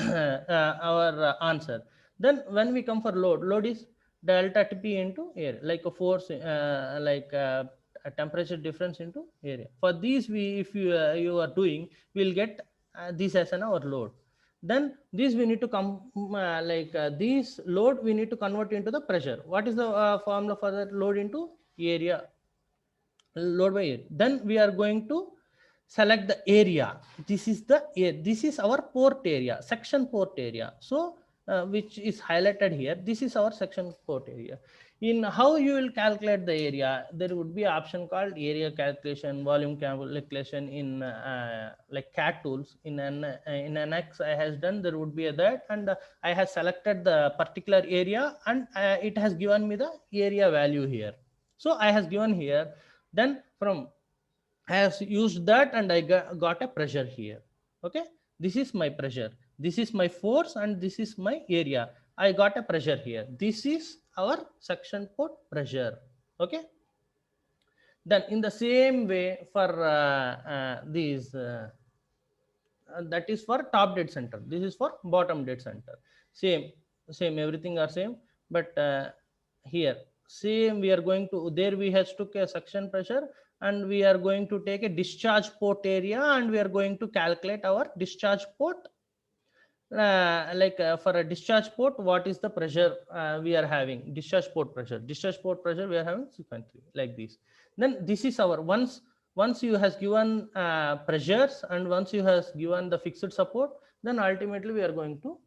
our answer. Then when we come for load is delta T into area, like a force, a temperature difference into area. For these, if you are doing, we'll get this as an our load. Then this we need to come this load we need to convert into the pressure. What is the formula for that load into area? Load by area. Then we are going to select the area. This is our port area, section port area. So which is highlighted here. This is our section port area. In how you will calculate the area, there would be an option called area calculation, volume calculation in like CAD tools. In an X I has done, there would be that, and I have selected the particular area and it has given me the area value here. So I has given here. Then from I have used that and I got a pressure here. Okay, this is my pressure, this is my force, and this is my area. I got a pressure here. This is our suction port pressure. Okay. Then in the same way for these, that is for top dead center. This is for bottom dead center. Same, everything are same. But here, same we are going to, there we has took a suction pressure and we are going to take a discharge port area and we are going to calculate our discharge port. For a discharge port, what is the pressure we are having? Discharge port pressure we are having 6.3, like this. Then this is our once you has given pressures and once you has given the fixed support, then ultimately we are going to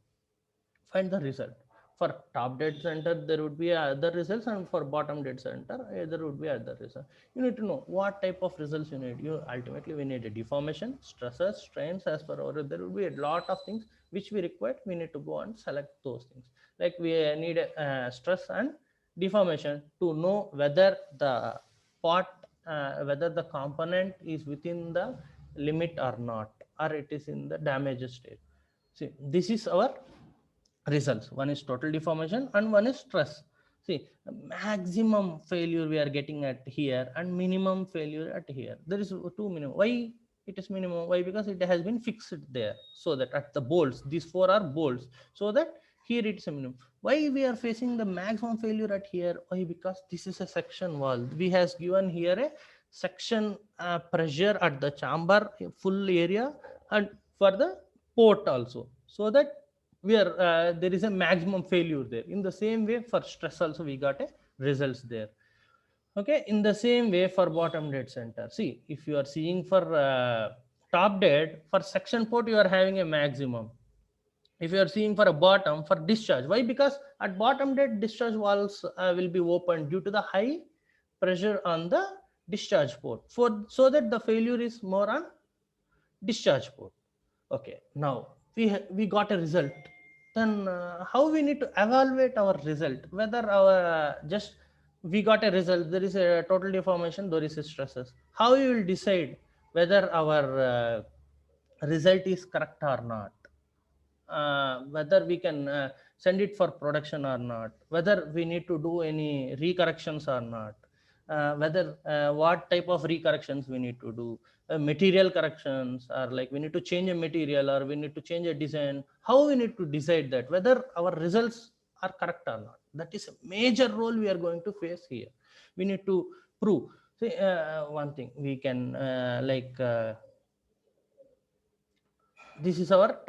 find the result. For top dead center there would be other results, and for bottom dead center there would be other result. You need to know what type of results you need. You ultimately we need a deformation, stresses, strains. As per our, there will be a lot of things which we require. We need to go and select those things. Like we need a stress and deformation to know whether the part whether the component is within the limit or not, or it is in the damaged state. See, this is our results. One is total deformation and one is stress. See, maximum failure we are getting at here and minimum failure at here. There is two minimum. Why it is minimum? Why? Because it has been fixed there, so that at the bolts, these four are bolts, so that here it's a minimum. Why we are facing the maximum failure at here? Why? Because this is a section wall. We has given here a section pressure at the chamber full area and for the port also, so that we are there is a maximum failure there. In the same way for stress also we got a results there. Okay, in the same way for bottom dead center. See, if you are seeing for top dead, for section port you are having a maximum. If you are seeing for a bottom, for discharge, why? Because at bottom dead discharge valves will be open due to the high pressure on the discharge port, so that the failure is more on discharge port. Okay, now we got a result. Then how we need to evaluate our result? Whether our just we got a result, there is a total deformation, there is a stresses. How you will decide whether our result is correct or not? Whether we can send it for production or not? Whether we need to do any recorrections or not? whether what type of recorrections we need to do, material corrections, or like we need to change a material or we need to change a design. How we need to decide that whether our results are correct or not? That is a major role we are going to face here. We need to prove. See, one thing we can this is our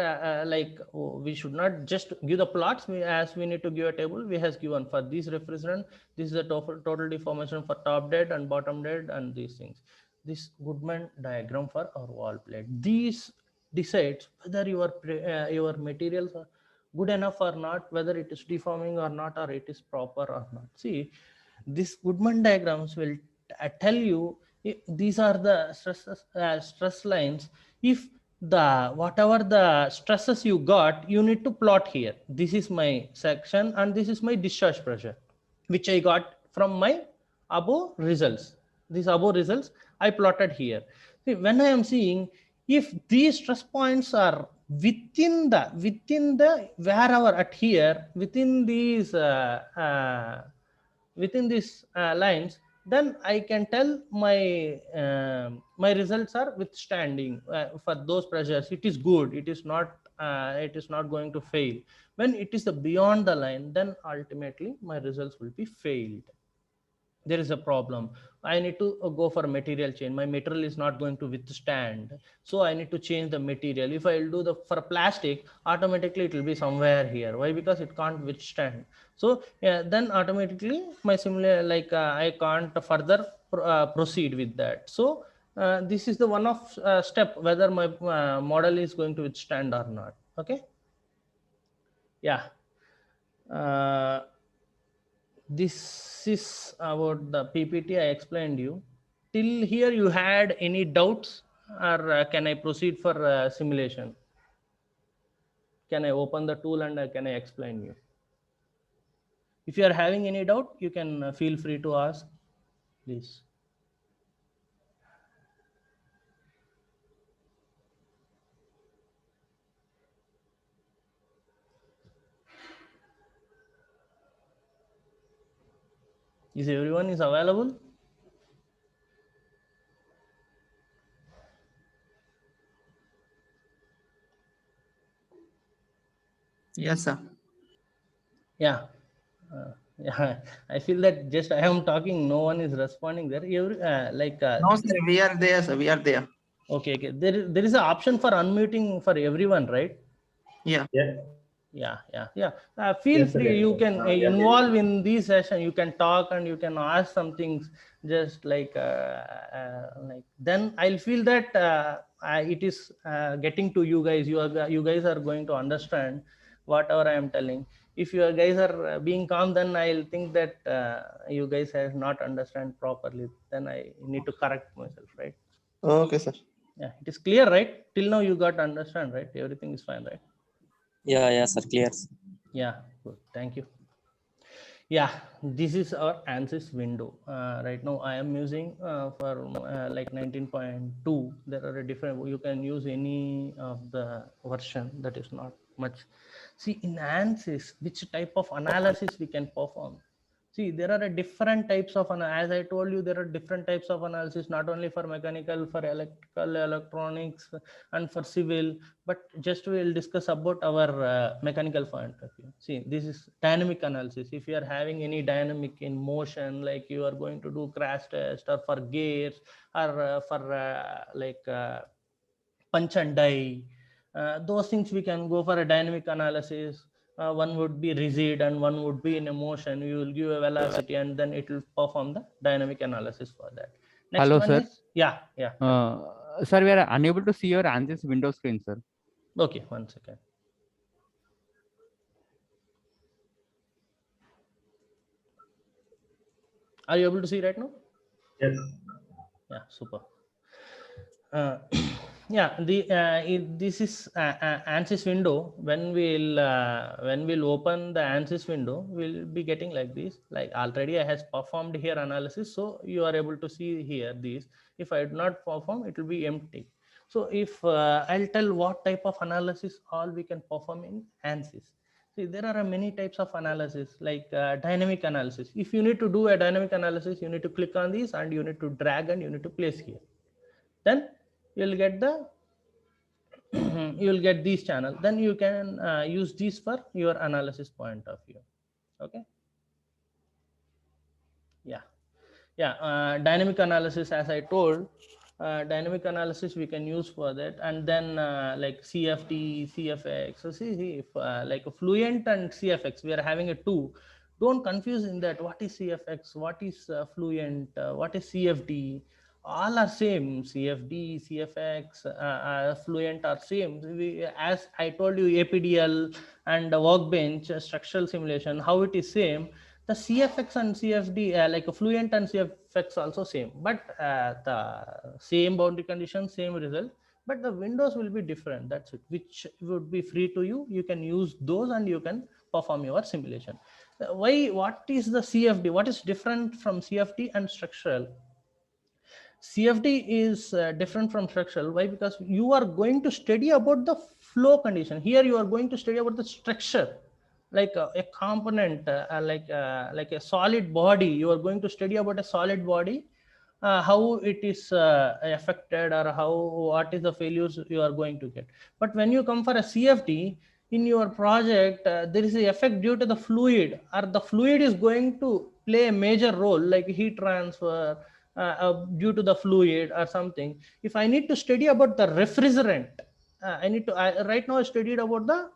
we should not just give the plots. As we need to give a table, we has given for this refrigerant, this is the total deformation for top dead and bottom dead and these things. This Goodman diagram for our wall plate, these decides whether your materials are good enough or not, whether it is deforming or not, or it is proper or not. See, this Goodman diagrams will tell you these are the stress lines. If the whatever the stresses you got, you need to plot here. This is my section and this is my discharge pressure, which I got from my above results. These above results I plotted here. See, when I am seeing if these stress points are within the wherever at here within these lines, then I can tell my results are withstanding for those pressures. It is good. It is not going to fail. When it is beyond the line, then ultimately my results will be failed. There is a problem. I need to go for a material change. My material is not going to withstand, so I need to change the material. If I will do for plastic, automatically it will be somewhere here. Why? Because it can't withstand. So then automatically my similar I can't further proceed with that. So this is the one of step whether my model is going to withstand or not. Okay. Yeah. This is about the PPT I explained you. Till here you had any doubts, or can I proceed for simulation? Can I open the tool and can I explain you? If you are having any doubt, you can feel free to ask, please. Is everyone is available? Yes, sir. Yeah. Yeah, I feel that just I am talking, no one is responding there. No, sir, we are there, sir. We are there. Okay. There is an option for unmuting for everyone, right? Yeah. Yeah. Feel Yes, free. yes, You sir. can Yeah, yeah. involve in this session. You can talk and you can ask some things. Just like then I'll feel that it is getting to you guys. You guys are going to understand whatever I am telling. If you guys are being calm, then I'll think that you guys have not understand properly. Then I need to correct myself, right? Okay, sir. Yeah, it is clear, right? Till now you got to understand, right? Everything is fine, right? Yeah, sir, clear. Yeah, good. Thank you. Yeah, this is our ANSYS window. Right now I am using for like 19.2. There are a different, you can use any of the version, that is not much. See, in ANSYS, which type of analysis we can perform? See, there are different types of, as I told you, there are different types of analysis, not only for mechanical, for electrical, electronics, and for civil, but just we'll discuss about our mechanical point of view. See, this is dynamic analysis. If you are having any dynamic in motion, like you are going to do crash test, or for gears, or for punch and die, those things we can go for a dynamic analysis. One would be rigid and one would be in a motion. You will give a velocity and then it will perform the dynamic analysis for that. Next Hello, one sir. is, yeah. Sir, we are unable to see your ANSYS window screen, sir. Okay, 1 second. Are you able to see right now? Yes. Yeah, super. Yeah, this is ANSYS window. When we'll open the ANSYS window, we'll be getting like this. Like already I has performed here analysis, so you are able to see here this. If I do not perform, it will be empty. So if I'll tell what type of analysis all we can perform in ANSYS. See, there are many types of analysis, like dynamic analysis. If you need to do a dynamic analysis, you need to click on these and you need to drag and you need to place here. Then you'll get the you'll get these channels. Then you can use these for your analysis point of view. Okay. Dynamic analysis, as I told, dynamic analysis we can use for that. And then like CFD, CFX. So see if like Fluent and CFX, we are having a two. Don't confuse in that what is CFX, what is Fluent, what is CFD. All are same. CFD, CFX, Fluent are same. As I told you, APDL and Workbench, structural simulation, how it is same. The CFX and CFD, like a Fluent and CFX also same, but the same boundary conditions, same result, but the windows will be different. That's it, which would be free to you. You can use those and you can perform your simulation. What is the CFD? What is different from CFD and structural? CFD is different from structural. Why? Because you are going to study about the flow condition. Here you are going to study about the structure, like a component, like a solid body. You are going to study about a solid body, how it is affected, or what is the failures you are going to get. But when you come for a CFD in your project, there is an effect due to the fluid, or the fluid is going to play a major role, like heat transfer due to the fluid or something. If I need to study about the refrigerant, I need to right now I studied about the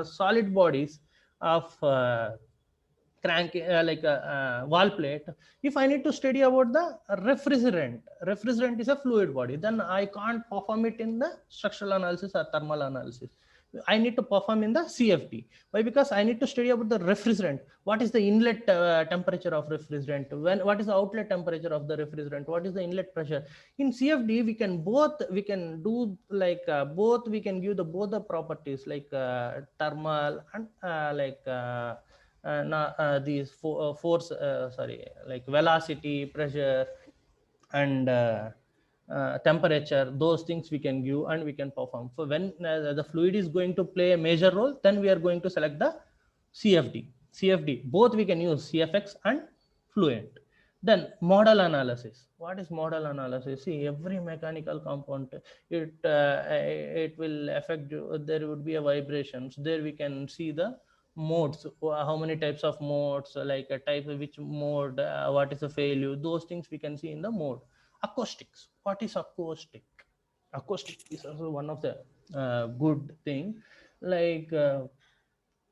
solid bodies of crank, like a wall plate. If I need to study about the refrigerant is a fluid body, then I can't perform it in the structural analysis or thermal analysis. I need to perform in the CFD. Why? Because I need to study about the refrigerant. What is the inlet temperature of refrigerant? What is the outlet temperature of the refrigerant? What is the inlet pressure? In CFD, we can do like both. We can give both the properties, like thermal and these force, like velocity, pressure, and temperature. Those things we can give and we can perform. So when the fluid is going to play a major role, then we are going to select the CFD. Both we can use, CFX and Fluent. Then model analysis. What is model analysis? See, every mechanical component, it will affect you. There would be a vibrations. There we can see the modes, how many types of modes, like a type of which mode, what is the failure. Those things we can see in the mode. Acoustics. What is acoustic? Acoustic is also one of the good thing, like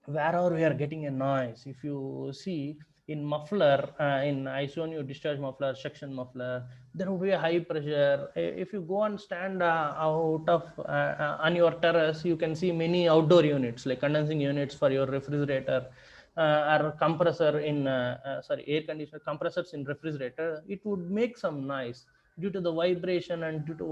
wherever we are getting a noise. If you see in muffler, in isonium discharge muffler, suction muffler, there will be a high pressure. If you go and stand out of on your terrace, you can see many outdoor units, like condensing units for your refrigerator, or compressor in air conditioner, compressors in refrigerator. It would make some noise due to the vibration and due to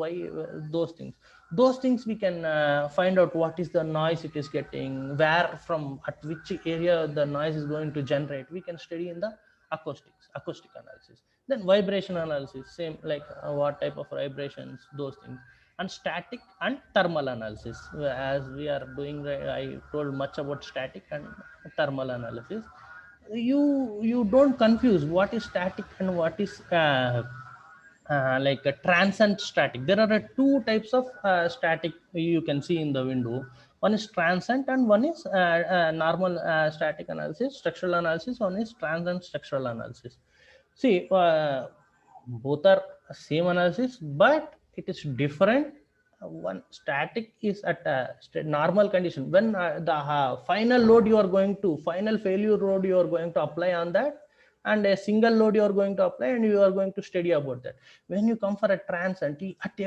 those things we can find out what is the noise it is getting, where from, at which area the noise is going to generate. We can study in the acoustic analysis. Then vibration analysis, same, like what type of vibrations, those things. And static and thermal analysis, as we are doing. I told much about static and thermal analysis. You don't confuse what is static and what is like a transient static. There are two types of static you can see in the window. One is transient and one is normal static analysis, structural analysis. One is transient structural analysis. See, both are same analysis, but it is different. One static is at a normal condition. When the final load you are going to, final failure load you are going to apply on that, and a single load you are going to apply, and you are going to study about that. When you come for a transient, at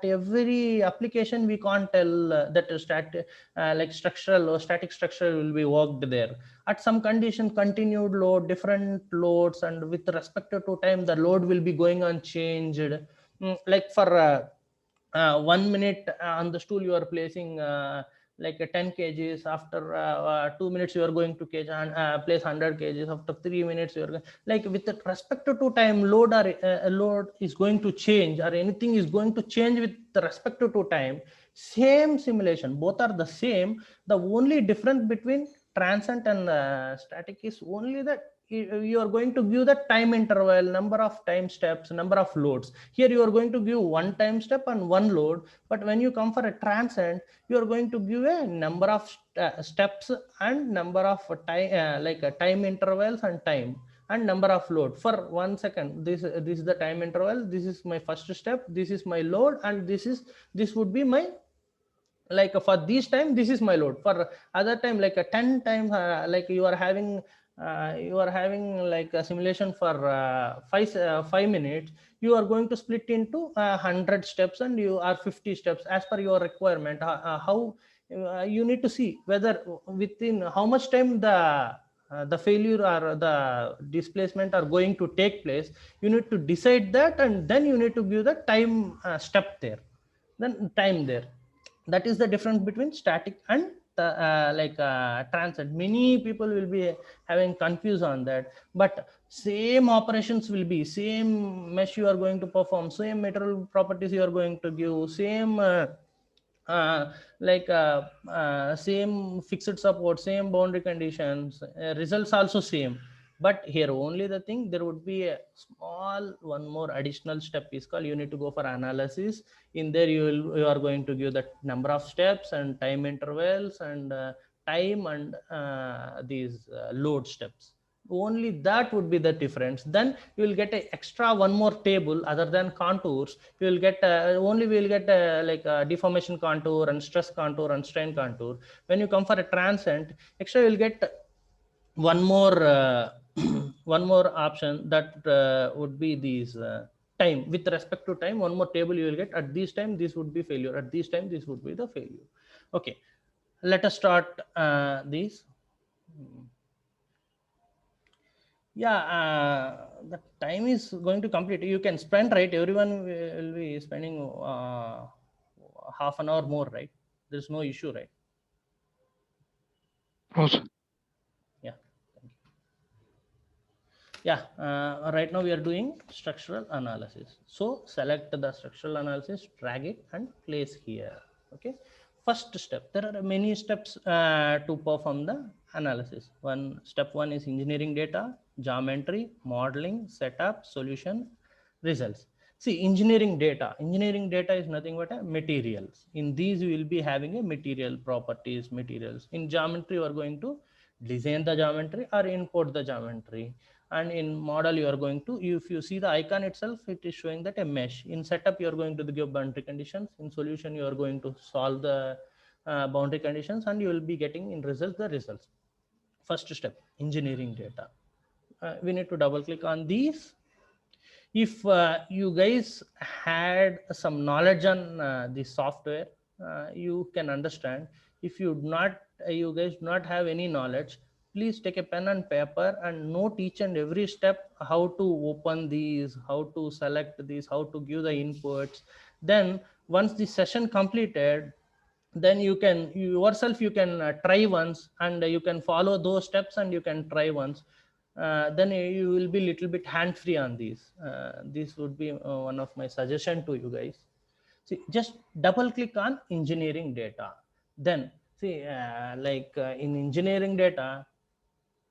every application, we can't tell that like structural or static structure will be worked there. At some condition, continued load, different loads, and with respect to time, the load will be going unchanged. Like for 1 minute on the stool you are placing, like 10 kgs. After 2 minutes you are going to cage and place 100 kgs. After 3 minutes you are going, like with respect to time, load or load is going to change, or anything is going to change with respect to time. Same simulation, both are the same. The only difference between transient and static is only that you are going to give the time interval, number of time steps, number of loads. Here you are going to give one time step and one load, but when you come for a transient, you are going to give a number of steps and number of time, time intervals and time and number of load. For 1 second, this is the time interval, this is my first step, this is my load, and this would be my, like for this time this is my load. For other time, like 10 times, like you are having like a simulation for 5 minutes, you are going to split into 100 steps, and you are 50 steps as per your requirement. How you need to see whether within how much time the failure or the displacement are going to take place. You need to decide that, and then you need to give the time step there, then time there. That is the difference between static and transient. Many people will be having confused on that, but same operations will be, same mesh you are going to perform, same material properties you are going to give, same same fixed support, same boundary conditions, results also same. But here only the thing, there would be a small one more additional step is called, you need to go for analysis. In there you are going to give the number of steps and time intervals and time and these load steps. Only that would be the difference. Then you will get an extra one more table other than contours. You will get only we will get like a deformation contour and stress contour and strain contour. When you come for a transient, extra you will get one more one more option, that would be these time. With respect to time, one more table you will get. At this time this would be failure, at this time this would be the failure. Okay, let us start these. Yeah, the time is going to complete. You can spend, right? Everyone will be spending half an hour more, right? There's no issue, right? No, sir. Yeah, thank you. Yeah, right now we are doing structural analysis. So select the structural analysis, drag it and place here. Okay, first step, there are many steps to perform the analysis. Step one is engineering data, geometry, modeling, setup, solution, results. See, engineering data is nothing but a materials. In these we will be having a material properties, materials. In geometry you are going to design the geometry or import the geometry, and in model you are going to, if you see the icon itself, it is showing that a mesh. In setup you are going to give boundary conditions, in solution you are going to solve the boundary conditions, and you will be getting in results the results. First step, engineering data. We need to double click on these. If you guys had some knowledge on the software, you can understand. If you guys do not have any knowledge, please take a pen and paper and note each and every step, how to open these, how to select these, how to give the inputs. Then once the session completed, then you can yourself try once, and you can follow those steps and you can try once. Then you will be little bit hand free on these. This would be one of my suggestion to you guys. See, just double click on engineering data. Then see, in engineering data,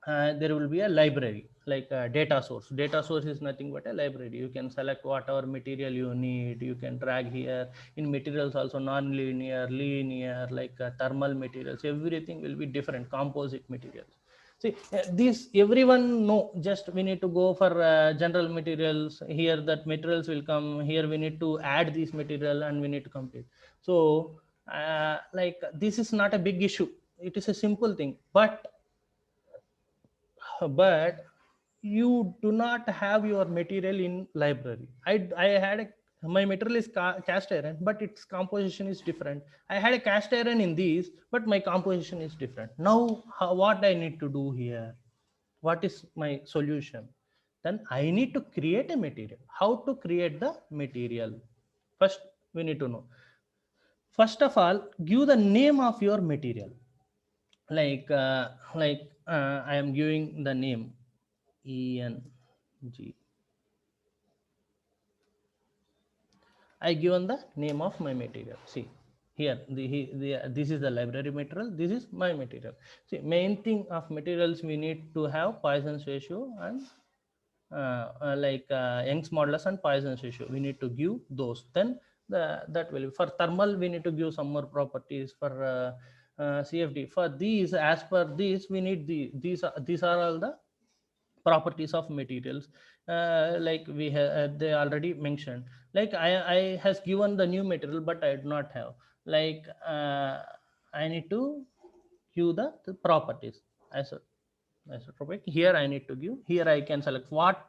there will be a library, like a data source. Data source is nothing but a library. You can select whatever material you need. You can drag here. In materials also, non-linear, linear, like thermal materials, everything will be different. Composite materials. See, these everyone know. Just we need to go for general materials. Here that materials will come. Here we need to add this material and we need to complete. So this is not a big issue. It is a simple thing, but you do not have your material in library. I had my material is cast iron, but its composition is different. I had a cast iron in these, but my composition is different. Now what I need to do here? What is my solution? Then I need to create a material. How to create the material? First we need to know. First of all, give the name of your material. I am giving the name ENG. I given the name of my material. See here, this is the library material. This is my material. See, main thing of materials, we need to have Poisson's ratio and Young's modulus and Poisson's ratio. We need to give those. Then that will be for thermal. We need to give some more properties for CFD. For these, as per these, we need these are all the properties of materials. Like we have they already mentioned. Like I has given the new material, but I do not have. Like I need to give the properties. Isotropic. Here I need to give. Here I can select what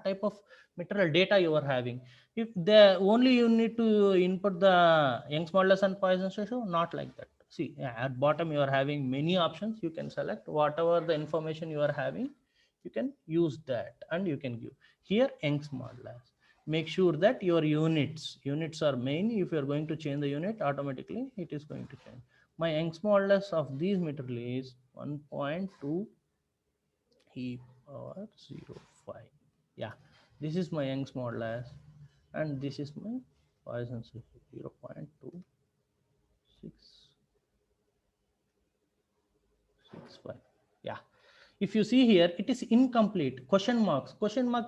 type of material data you are having. If the only you need to input the Young's modulus and Poisson's ratio, not like that. See, at bottom you are having many options. You can select whatever the information you are having. You can use that and you can give. Here Young's modulus. Make sure that your units are main. If you are going to change the unit, automatically it is going to change. My Young's modulus of these material is 1.2 e power 0.5. Yeah, this is my Young's modulus and this is my Poisson's ratio 0.2665. Yeah, if you see here, it is incomplete. Question mark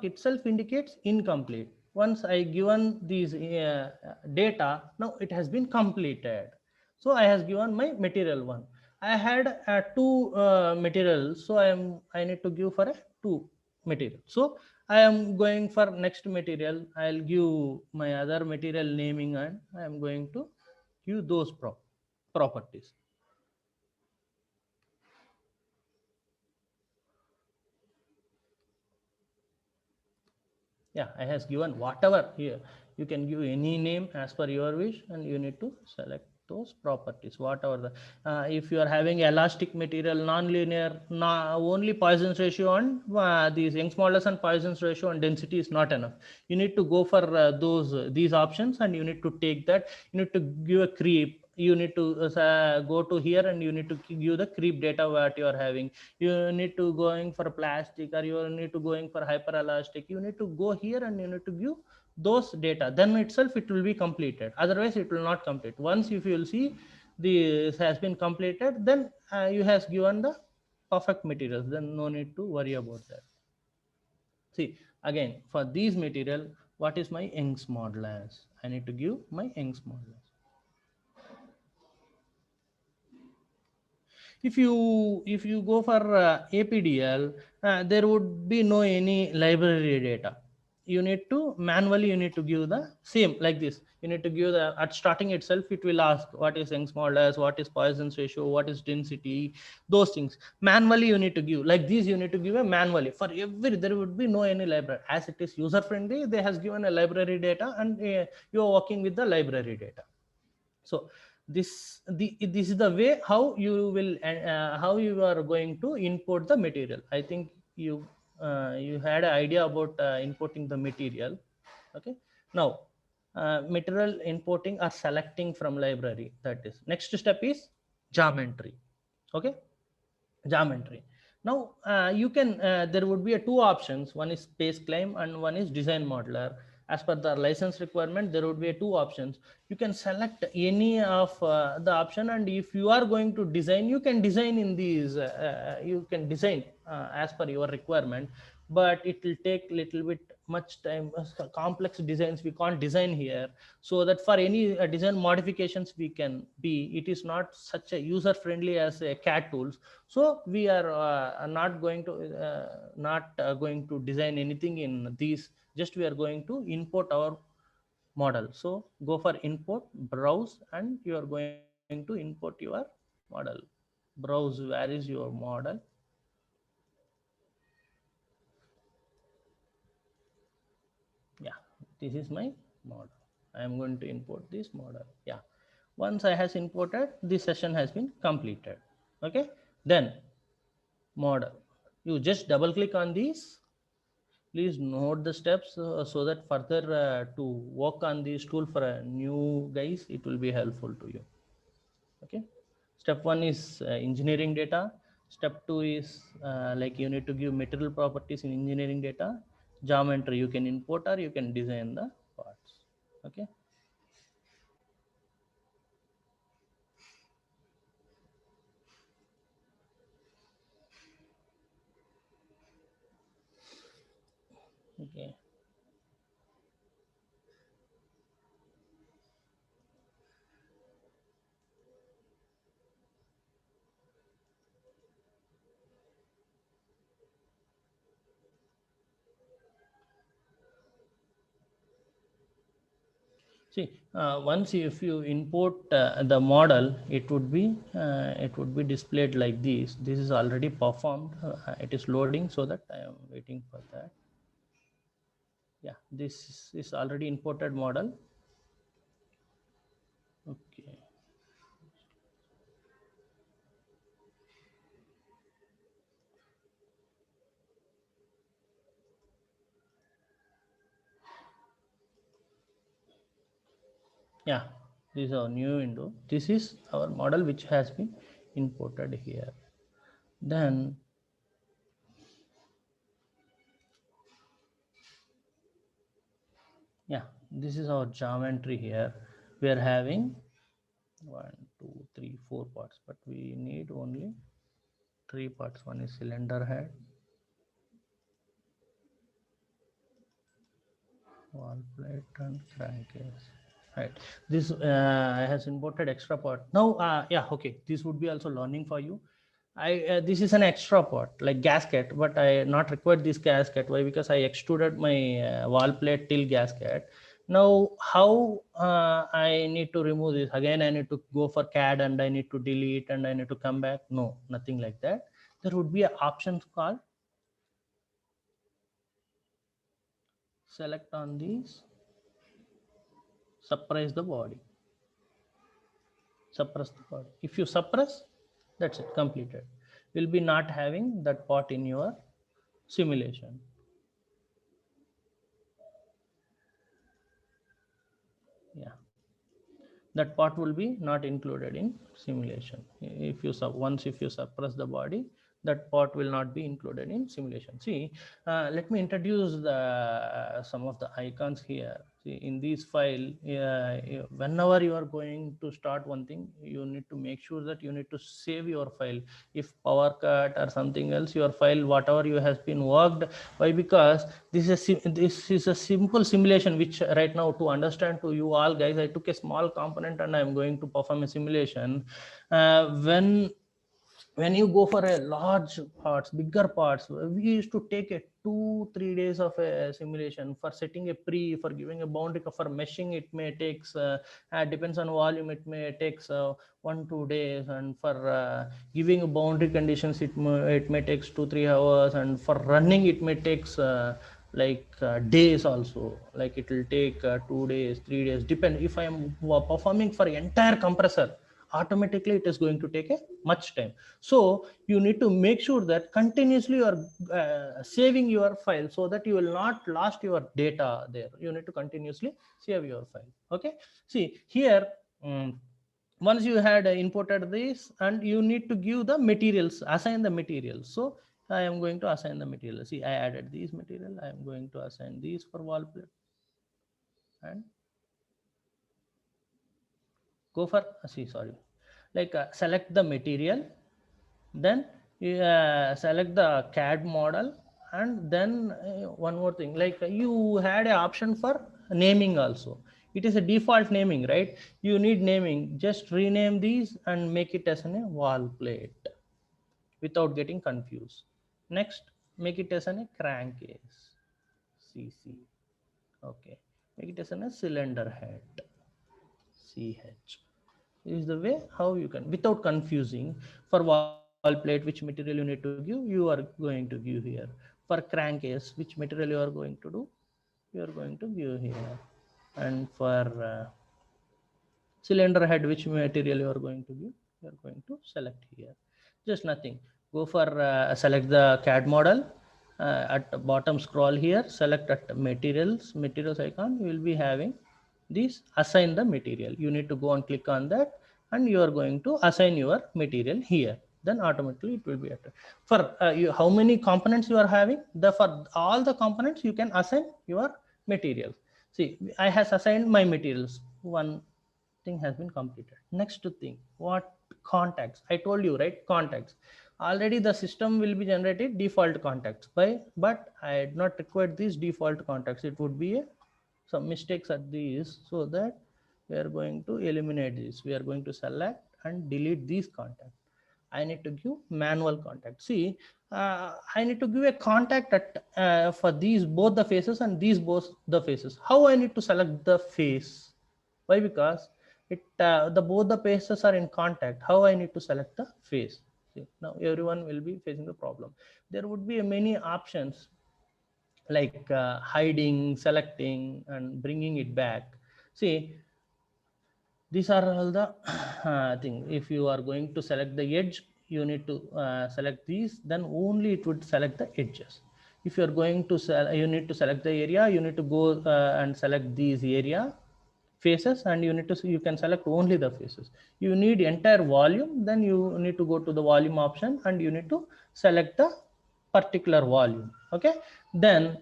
itself indicates incomplete. Once I given these data, now it has been completed. So I has given my material 1. I had 2 materials, so I need to give for a 2 material. So I am going for next material. I'll give my other material naming and I am going to give those properties. Yeah, I has given whatever here. You can give any name as per your wish and you need to select those properties, whatever the if you are having elastic material, non-linear, only Poisson's ratio and these Young's modulus and Poisson's ratio and density is not enough. You need to go for these options and you need to take that. You need to give a creep. You need to go to here and you need to give the creep data what you are having. You need to going for plastic or you need to going for hyperelastic. You need to go here and you need to give those data. Then itself it will be completed. Otherwise it will not complete. Once if you will see this has been completed, then you has given the perfect materials. Then no need to worry about that. See again for these material, what is my Young's modulus? I need to give my Young's modulus. If you go for APDL, there would be no any library data. You need to manually give the same like this. You need to give the at starting itself. It will ask what is Young's modulus, what is Poisson's ratio, what is density, those things. Manually you need to give like this. You need to give a manually for every. There would be no any library as it is user friendly. They has given a library data and you are working with the library data. So this is the way how you will how you are going to import the material. I think you had an idea about importing the material. Okay, now material importing or selecting from library. That is next step is geometry. Okay, geometry. Now you can there would be 2 options. One is space claim and one is design modeler. As per the license requirement, there would be 2 options. You can select any of the option, and if you are going to design, you can design in these. You can design as per your requirement, but it will take little bit much time. Complex designs we can't design here, so that for any design modifications we can be. It is not such a user friendly as a CAD tools. So we are not going to design anything in these. Just we are going to import our model. So go for import, browse, and you are going to import your model. Browse, where is your model? Yeah, this is my model. I am going to import this model. Yeah, once I has imported, this session has been completed. Okay, then model. You just double click on this Please note the steps so that further to work on this tool for new guys, it will be helpful to you. Okay. Step 1 is engineering data. Step 2 is like you need to give material properties in engineering data. Geometry, you can import or you can design the parts. Okay. Okay. See, once if you import the model, it would be displayed like this. This is already performed. It is loading, so that I am waiting for that. Yeah, this is already imported model. Okay. Yeah, this is our new window. This is our model which has been imported here. Then yeah, this is our geometry here. We are having 1, 2, 3, 4 parts, but we need only 3 parts. One is cylinder head, wall plate, and crankcase. Right. This has imported extra part. Now, yeah, okay. This would be also learning for you. This is an extra part like gasket, but I not required this gasket. Why? Because I extruded my wall plate till gasket. Now, how I need to remove this? Again, I need to go for CAD and I need to delete and I need to come back. No, nothing like that. There would be an option called select on these, suppress the body. Suppress the body. If you suppress, that's it, completed. Will be not having that part in your simulation. Yeah, that part will be not included in simulation. If you once if you suppress the body, that part will not be included in simulation. See, let me introduce the some of the icons here. See, in this file, whenever you are going to start one thing, you need to make sure that you need to save your file. If power cut or something else, your file, whatever you has been worked. Why? Because this is a simple simulation which right now, to understand to you all guys, I took a small component and I'm going to perform a simulation. When you go for a large parts, bigger parts, we used to take a 2-3 days of a simulation for setting a for giving a boundary, for meshing. It may takes depends on volume. It may takes 1-2 days, and for giving boundary conditions, it may takes 2-3 hours, and for running, it may takes days also. Like it will take 2 days, 3 days, depend. If I am performing for entire compressor, automatically it is going to take a much time. So you need to make sure that continuously you are saving your file, so that you will not lost your data there. You need to continuously save your file. Okay. See here, once you had imported this, and you need to give the materials, assign the materials. So I am going to assign the material. See, I added these material. I am going to assign these for wall plate, and go for select the material, then you select the CAD model, and then one more thing, like you had an option for naming also. It is a default naming, right? You need naming. Just rename these and make it as a wall plate without getting confused. Next, make it as a crankcase, CC. Okay, make it as a cylinder head, CH. Is the way how you can, without confusing. For wall plate, which material you need to give, you are going to give here. For crankcase, which material you are going to do, you are going to give here. And for cylinder head, which material you are going to give, you are going to select here. Just nothing. Go for select the CAD model, at the bottom scroll here, select at materials icon. You will be having this assign the material. You need to go and click on that, and you are going to assign your material here. Then automatically it will be for how many components you are having. For all the components you can assign your materials. See, I has assigned my materials. One thing has been completed. Next thing, what contacts? I told you, right? Contacts. Already the system will be generated default contacts but I did not require these default contacts. It would be some mistakes at these, so that we are going to eliminate this. We are going to select and delete these contacts. I need to give manual contact. See, I need to give a contact at for these both the faces and these both the faces. How I need to select the face? Why? Because it both the faces are in contact. How I need to select the face? See, now everyone will be facing the problem. There would be many options like hiding, selecting, and bringing it back. See, these are all the thing. If you are going to select the edge, you need to select these, then only it would select the edges. If you are going to you need to select the area, you need to go and select these area faces, and you can select only the faces. You need entire volume, then you need to go to the volume option and you need to select the particular volume. Okay, then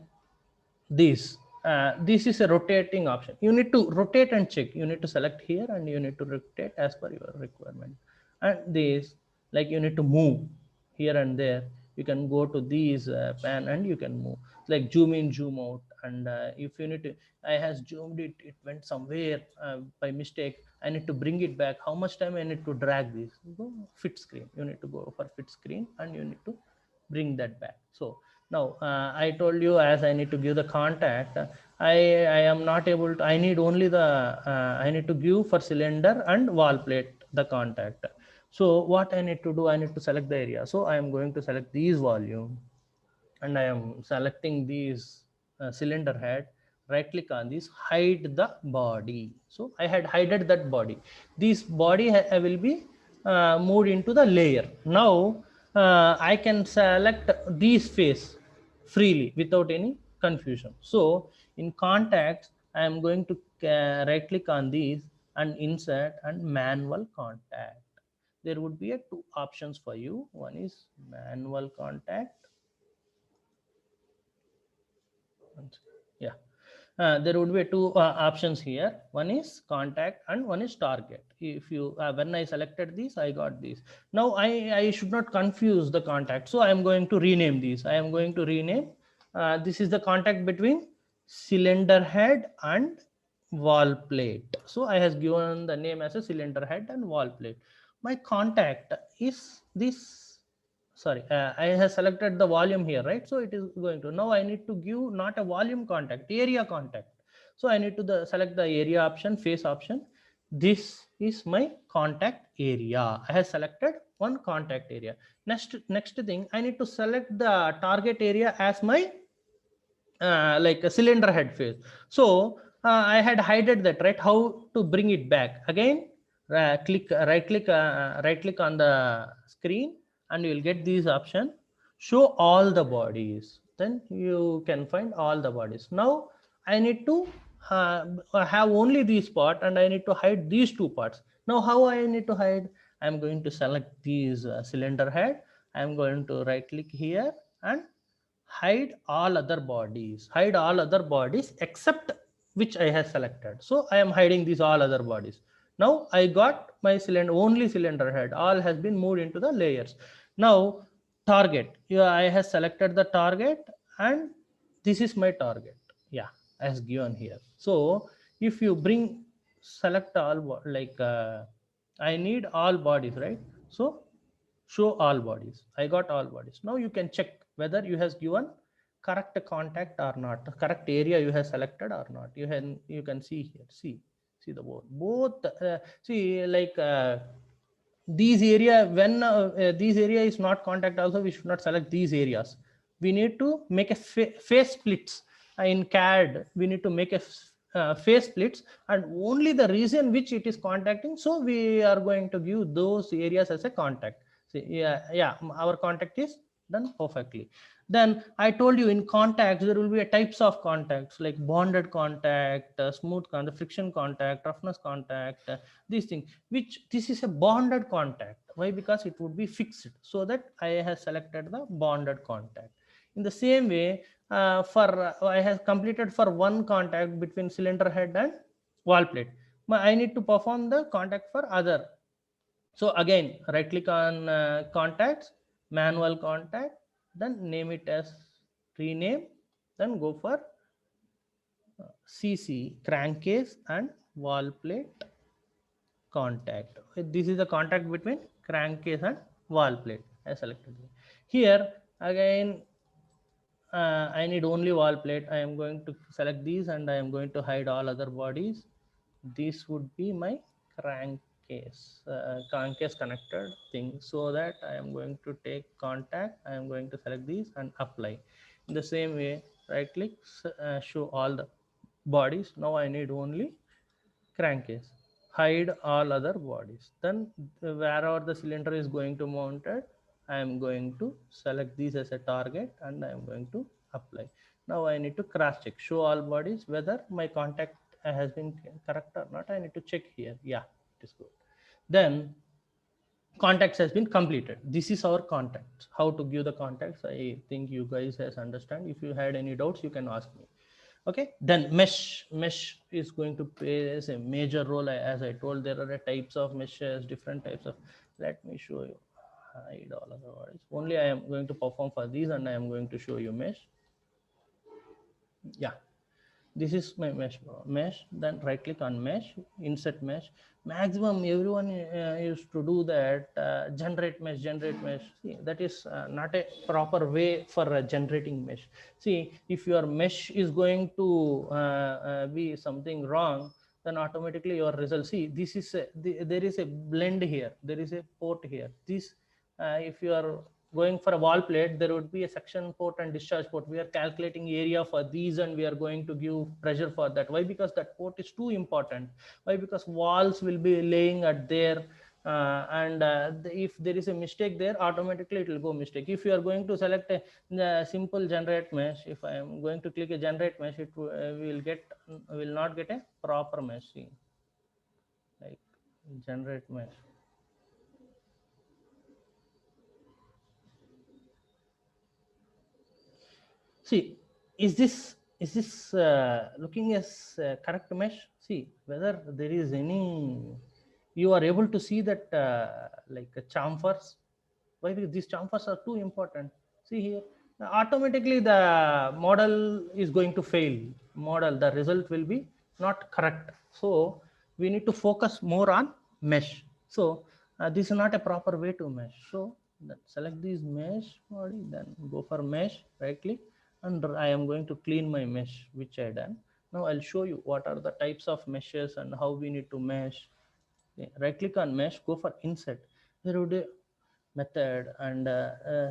this is a rotating option. You need to rotate and check. You need to select here and you need to rotate as per your requirement. And this, like, you need to move here and there. You can go to these pan and you can move, like zoom in, zoom out. And if you need to, I has zoomed it, it went somewhere by mistake. I need to bring it back. How much time I need to drag this? Go fit screen. You need to go for fit screen and you need to bring that back. So now I told you, as I need to give the contact, I am not able to, I need only the, I need to give for cylinder and wall plate the contact. So what I need to do, I need to select the area. So I am going to select these volume and I am selecting these cylinder head, right click on this, hide the body. So I had hided that body. This body will be moved into the layer. Now I can select these face freely without any confusion. So in contacts, I am going to right click on these and insert and manual contact. There would be two options for you. One is manual contact. Yeah, there would be two options here. One is contact and one is target. If you when I selected these, I got these. Now I should not confuse the contact, so I am going to rename these. I am going to rename this is the contact between cylinder head and wall plate. So I has given the name as a cylinder head and wall plate. My contact is this. Sorry, I have selected the volume here, right? So it is going to, now I need to give not a volume contact, area contact. So I need to select the area option, face option. This is my contact area. I have selected one contact area. Next thing, I need to select the target area as my like a cylinder head face. So I had hidden that, right? How to bring it back again? Right click on the screen and you will get these option, show all the bodies. Then you can find all the bodies. Now I need to have only this part and I need to hide these two parts. Now how I need to hide? I'm going to select these cylinder head. I'm going to right click here and hide all other bodies. Hide all other bodies except which I have selected. So I am hiding these all other bodies. Now I got my cylinder, only cylinder head. All has been moved into the layers. Now target. Yeah, I have selected the target and this is my target. Yeah, as given here. So if you bring select all, like I need all bodies, right? So show all bodies. I got all bodies. Now you can check whether you has given correct contact or not, the correct area you have selected or not. You can see here. See the both. See, like these area, when these area is not contact, also we should not select these areas. We need to make a face splits in CAD. We need to make a face splits and only the region which it is contacting. So we are going to give those areas as a contact. See, yeah, our contact is done perfectly. Then I told you in contacts, there will be a types of contacts like bonded contact, smooth contact, friction contact, roughness contact, these things, which this is a bonded contact. Why? Because it would be fixed. So that I have selected the bonded contact. In the same way, I have completed for one contact between cylinder head and wall plate. I need to perform the contact for other. So again, right click on contacts, manual contact, then name it as rename, then go for CC, crankcase and wall plate contact. This is the contact between crankcase and wall plate. I selected it. Here again, I need only wall plate. I am going to select these and I am going to hide all other bodies. This would be my crankcase connected thing, so that I am going to take contact. I am going to select these and apply. In the same way, right click, show all the bodies. Now I need only crankcase, hide all other bodies. Then wherever the cylinder is going to mount it, I am going to select these as a target and I am going to apply. Now I need to cross check, show all bodies, whether my contact has been correct or not. I need to check here. Yeah, it is good. Then contacts has been completed. This is our contacts. How to give the contacts, I think you guys has understand. If you had any doubts, you can ask me. Okay, then mesh is going to play as a major role. As I told, there are types of meshes, different types of. Let me show you. Hide all otherwise. Only I am going to perform for these and I am going to show you mesh. Yeah, this is my mesh. Then right click on mesh, insert mesh. Maximum everyone used to do that, generate mesh. See, that is not a proper way for generating mesh. See, if your mesh is going to be something wrong, then automatically your result, see, this is there is a blend here, there is a port here. This if you are going for a wall plate, there would be a suction port and discharge port. We are calculating area for these and we are going to give pressure for that. Why? Because that port is too important. Why? Because walls will be laying at there, if there is a mistake there, automatically it will go mistake. If you are going to select a simple generate mesh, if I am going to click a generate mesh, it will not get a proper mesh. See, like generate mesh. See, is this looking as correct mesh? See whether there is any, you are able to see that like chamfers. Why? Because these chamfers are too important. See here, automatically the model is going to fail. The result will be not correct. So we need to focus more on mesh. So this is not a proper way to mesh. So select these mesh body, then go for mesh, right click, and I am going to clean my mesh, which I done. Now I'll show you what are the types of meshes and how we need to mesh. Right click on mesh, go for insert. There would be method and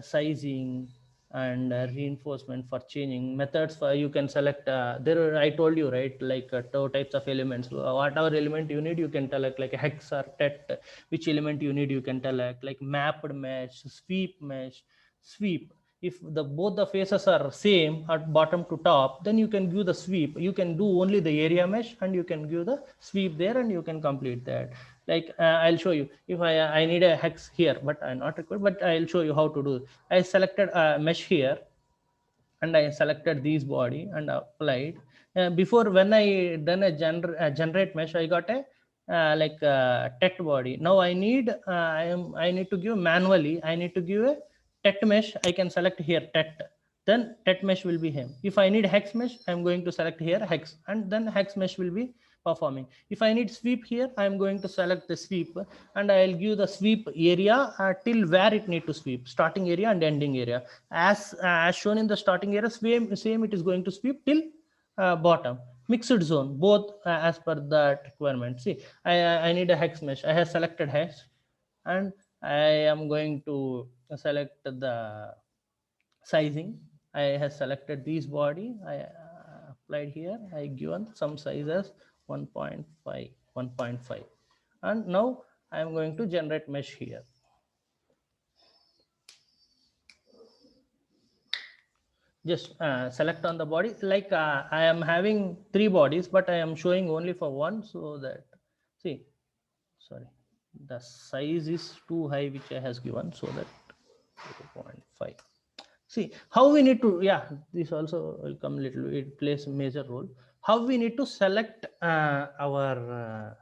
sizing and reinforcement for changing methods. For you can select there I told you, right, like two types of elements. Whatever element you need, you can select, like a hex or tet. Which element you need, you can select, like mapped mesh, sweep. If both the faces are same at bottom to top, then you can give the sweep. You can do only the area mesh and you can give the sweep there and you can complete that. Like I'll show you. If I need a hex here, but I'm not required, but I'll show you how to do. I selected a mesh here and I selected these body and applied. Before, when I done a generate mesh, I got a tet body. Now I need I need to give manually. I need to give a tet mesh. I can select here tet. Then tet mesh will be him. If I need hex mesh, I'm going to select here hex, and then hex mesh will be performing. If I need sweep here, I'm going to select the sweep and I'll give the sweep area till where it need to sweep, starting area and ending area. As shown in the starting area, same it is going to sweep till bottom. Mixed zone, both as per that requirement. See, I need a hex mesh. I have selected hex and I am going to select the sizing. I have selected these body. I applied here. I given some sizes 1.5, 1.5, and now I am going to generate mesh here. just select on the body. Like I am having 3 bodies, but I am showing only for one, so that, see, sorry, the size is too high which I has given, so that 0.5. See how we need to, yeah, this also will come little, it plays a major role. How we need to select our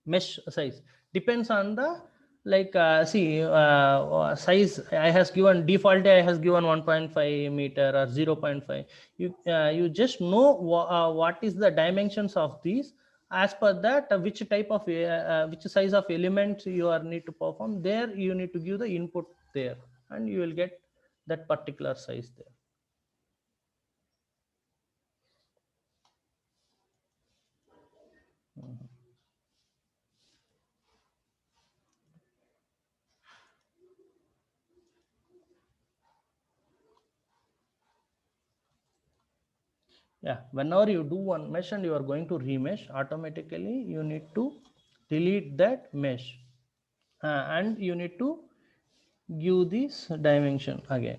mesh size depends on the, like see size I has given, default I has given 1.5 meter or 0.5. You just know what is the dimensions of these. As per that, which type of which size of elements you are need to perform, there you need to give the input there, and you will get that particular size there. Yeah, whenever you do one mesh and you are going to remesh, automatically you need to delete that mesh and you need to give this dimension again.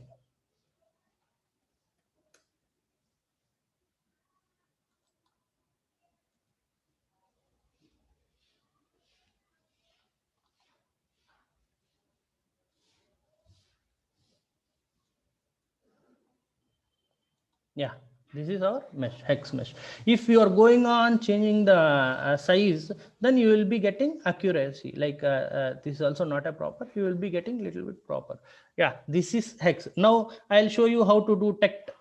Yeah, this is our mesh, hex mesh. If you are going on changing the size, then you will be getting accuracy. Like this is also not a proper, you will be getting little bit proper. Yeah, this is hex. Now I'll show you how to do tect.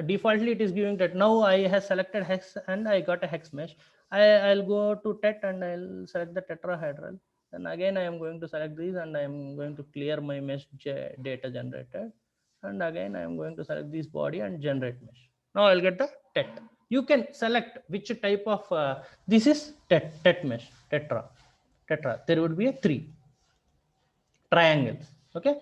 Defaultly it is giving that. Now I have selected hex and I got a hex mesh. I'll go to tet and I'll select the tetrahedral. And again I am going to select these and I am going to clear my mesh data generated. And again I am going to select this body and generate mesh. Now I'll get the tet. You can select which type of this is tet mesh, tetra. There would be a 3 triangles. Okay,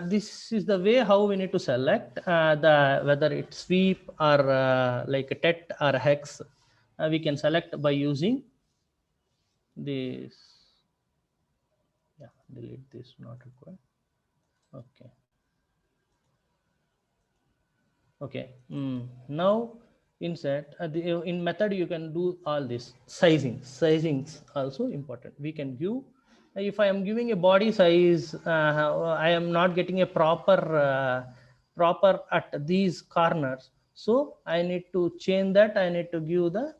this is the way how we need to select the whether it's sweep or like a tet or hex. We can select by using this. Yeah, delete this, not required. Okay. Okay, now insert in method you can do all this sizings also important. We can give, if I am giving a body size, I am not getting a proper at these corners, so I need to change that. I need to give the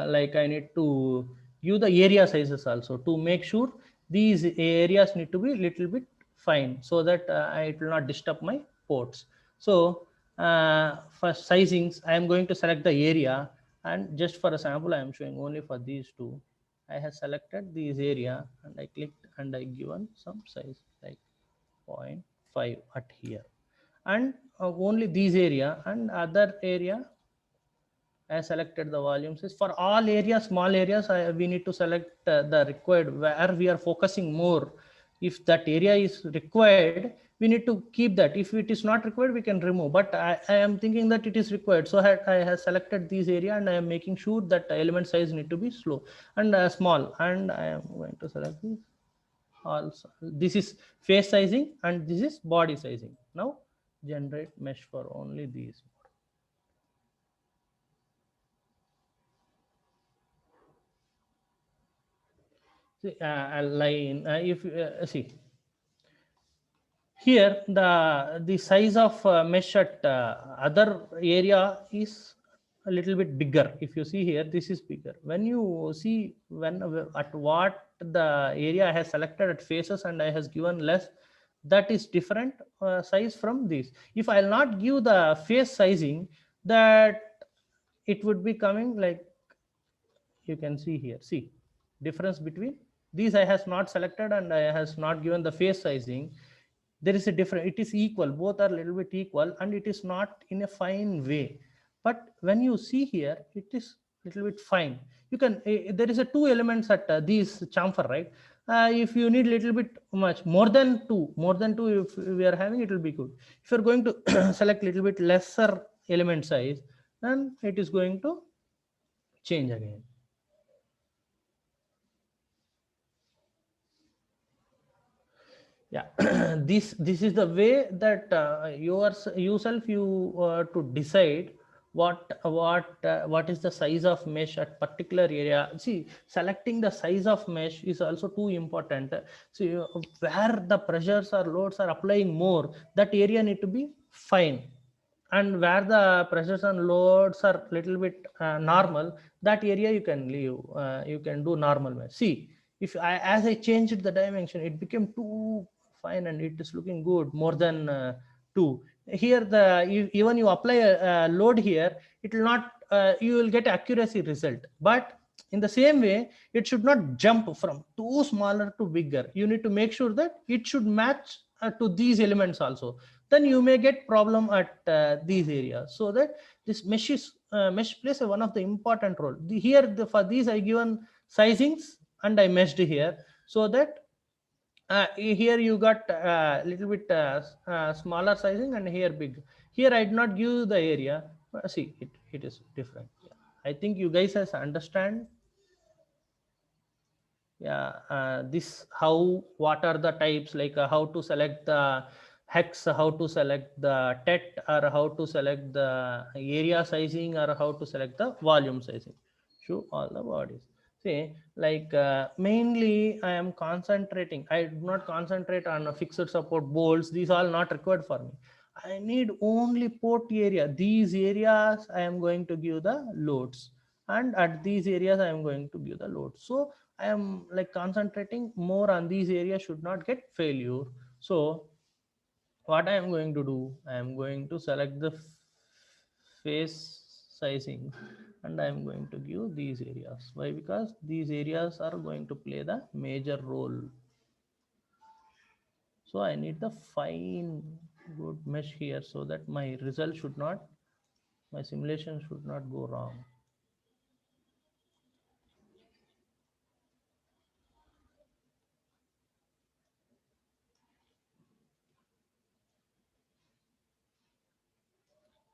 like I need to give the area sizes also to make sure these areas need to be little bit fine, so that it will not disturb my ports. So for sizings, I am going to select the area, and just for example, I am showing only for these two. I have selected this area and I clicked and I given some size like 0.5 at here, and only this area and other area I selected the volumes. Is for all areas, small areas, we need to select the required where we are focusing more. If that area is required, we need to keep that. If it is not required, we can remove. But I am thinking that it is required. So I have selected this area and I am making sure that element size need to be slow and small. And I am going to select this. Also, this is face sizing and this is body sizing. Now generate mesh for only these. A line, if see here the size of mesh at other area is a little bit bigger. If you see here, this is bigger. When you see when at what the area has selected at faces and I has given less, that is different size from this. If I'll not give the face sizing, that it would be coming like you can see here. See difference between these I has not selected and I has not given the face sizing. There is a difference. It is equal, both are a little bit equal, and it is not in a fine way. But when you see here, it is little bit fine. You can there is a 2 elements at these chamfer, right? If you need little bit much more than two, if we are having, it will be good. If you're going to select little bit lesser element size, then it is going to change again. Yeah, this is the way that yourself you to decide what is the size of mesh at particular area. See, selecting the size of mesh is also too important. See, where the pressures or loads are applying more, that area need to be fine, and where the pressures and loads are little bit normal, that area you can leave, you can do normal mesh. See, if I, as I changed the dimension, it became too fine and it is looking good more than 2. Here even you apply a load here, it will not, you will get accuracy result, but in the same way it should not jump from too smaller to bigger. You need to make sure that it should match to these elements also. Then you may get problem at these areas. So that this mesh plays one of the important role. For these I given sizings and I meshed here, so that here you got a little bit smaller sizing, and here big. Here I did not give the area. See, it is different. Yeah. I think you guys has understand. Yeah, this how, what are the types, like how to select the hex, how to select the tet, or how to select the area sizing, or how to select the volume sizing. Show all the bodies. See, like mainly I am concentrating, I do not concentrate on a fixed support bolts. These all not required for me. I need only port area. These areas I am going to give the loads, and at these areas I am going to give the loads. So I am like concentrating more on these areas, should not get failure. So what I am going to do, I am going to select the face sizing, and I am going to give these areas. Why? Because these areas are going to play the major role. So I need the fine good mesh here, so that my result should not, my simulation should not go wrong.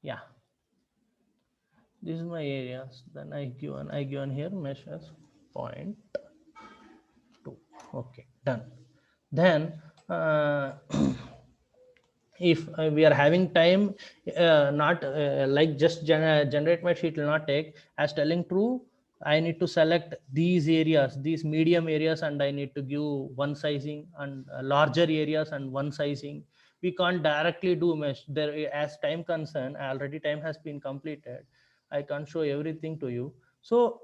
Yeah, this is my areas. Then I given here mesh as 0.2. Okay, done. Then if we are having time, not like just generate mesh, it will not take. As telling true, I need to select these areas, these medium areas, and I need to give one sizing, and larger areas and one sizing. We can't directly do mesh there. As time concern, already time has been completed, I can't show everything to you. So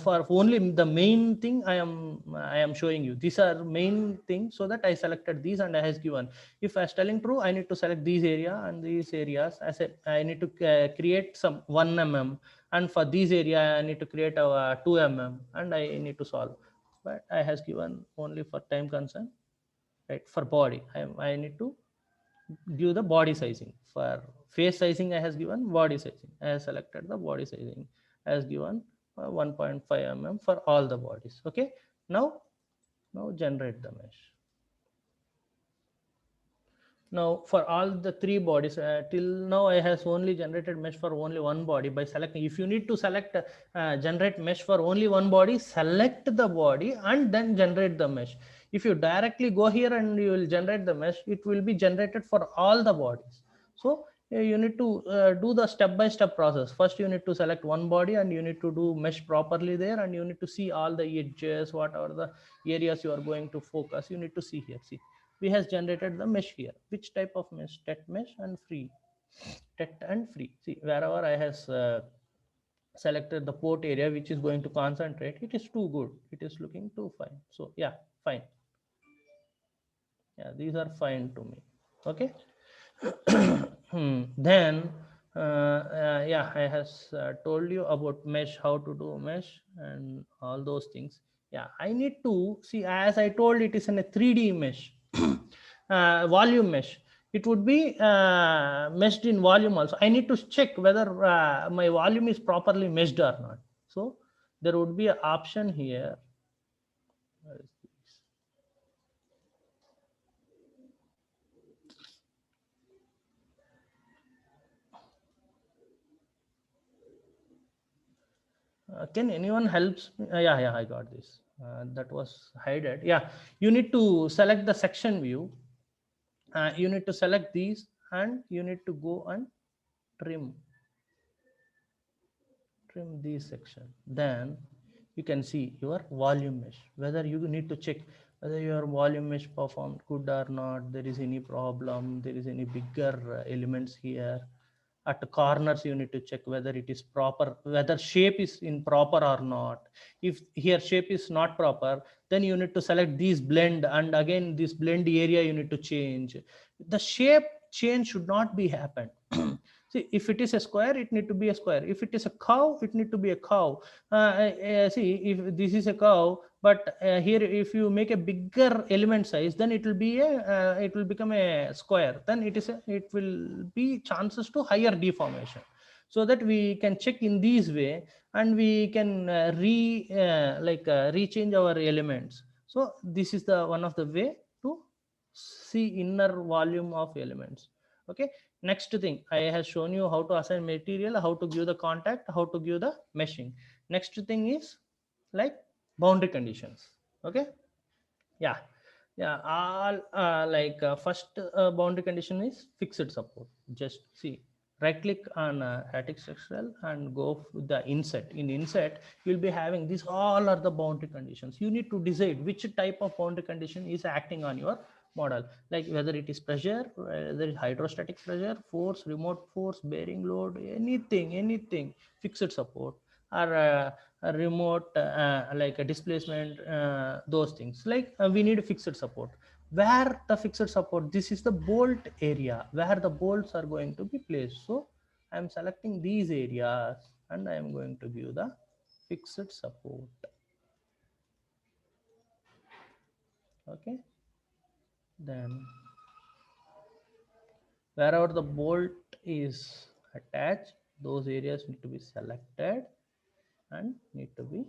for only the main thing I am showing you. These are main things, so that I selected these and I has given. If I was telling true, I need to select these area and these areas. As I need to create some 1 mm, and for these area I need to create a 2 mm, and I need to solve. But I has given only for time concern, right? For body, I need to give the body sizing. For face sizing, I has given body sizing. I have selected the body sizing. I has given 1.5 mm for all the bodies. Okay. Now generate the mesh. Now for all the 3 bodies, till now I has only generated mesh for only one body by selecting. If you need to select generate mesh for only one body, select the body and then generate the mesh. If you directly go here and you will generate the mesh, it will be generated for all the bodies. So you need to do the step-by-step process. First you need to select one body and you need to do mesh properly there, and you need to see all the edges, what are the areas you are going to focus. You need to see here. See, we has generated the mesh here. Which type of mesh? Tet mesh and free. Tet and free. See, wherever I has selected the port area which is going to concentrate, it is too good. It is looking too fine. So yeah, fine. Yeah, these are fine to me. Okay. Then yeah, I has told you about mesh, how to do mesh and all those things. Yeah, I need to see, as I told, it is in a 3D mesh, volume mesh. It would be meshed in volume also. I need to check whether my volume is properly meshed or not. So there would be an option here. Where is this? Can anyone helps me? Yeah, I got this. That was hidden. Yeah, you need to select the section view. you need to select these and you need to go and trim this section. Then you can see your volume mesh, whether you need to check whether your volume mesh performed good or not, there is any problem, there is any bigger elements here. At the corners you need to check whether it is proper, whether shape is in proper or not. If here shape is not proper, then you need to select these blend, and again this blend area you need to change. The shape change should not be happen. See, if it is a square, it need to be a square. If it is a curve, it need to be a curve. See, if this is a curve, but here if you make a bigger element size, then it will be a it will become a square. Then it will be chances to higher deformation. So that we can check in this way, and we can rechange our elements. So this is the one of the way to see inner volume of elements. Okay. Next thing, I have shown you how to assign material, how to give the contact, how to give the meshing. Next thing is like boundary conditions. Okay. Yeah. All first boundary condition is fixed support. Just see, right click on static structural and go with the inset. In inset, you'll be having these all are the boundary conditions. You need to decide which type of boundary condition is acting on your model, like whether it is pressure, whether it's hydrostatic pressure, force, remote force, bearing load, anything, fixed support, or a remote like a displacement, those things. Like we need a fixed support. Where the fixed support, this is the bolt area where the bolts are going to be placed. So I am selecting these areas and I am going to give the fixed support. Okay. Then wherever the bolt is attached, those areas need to be selected and need to be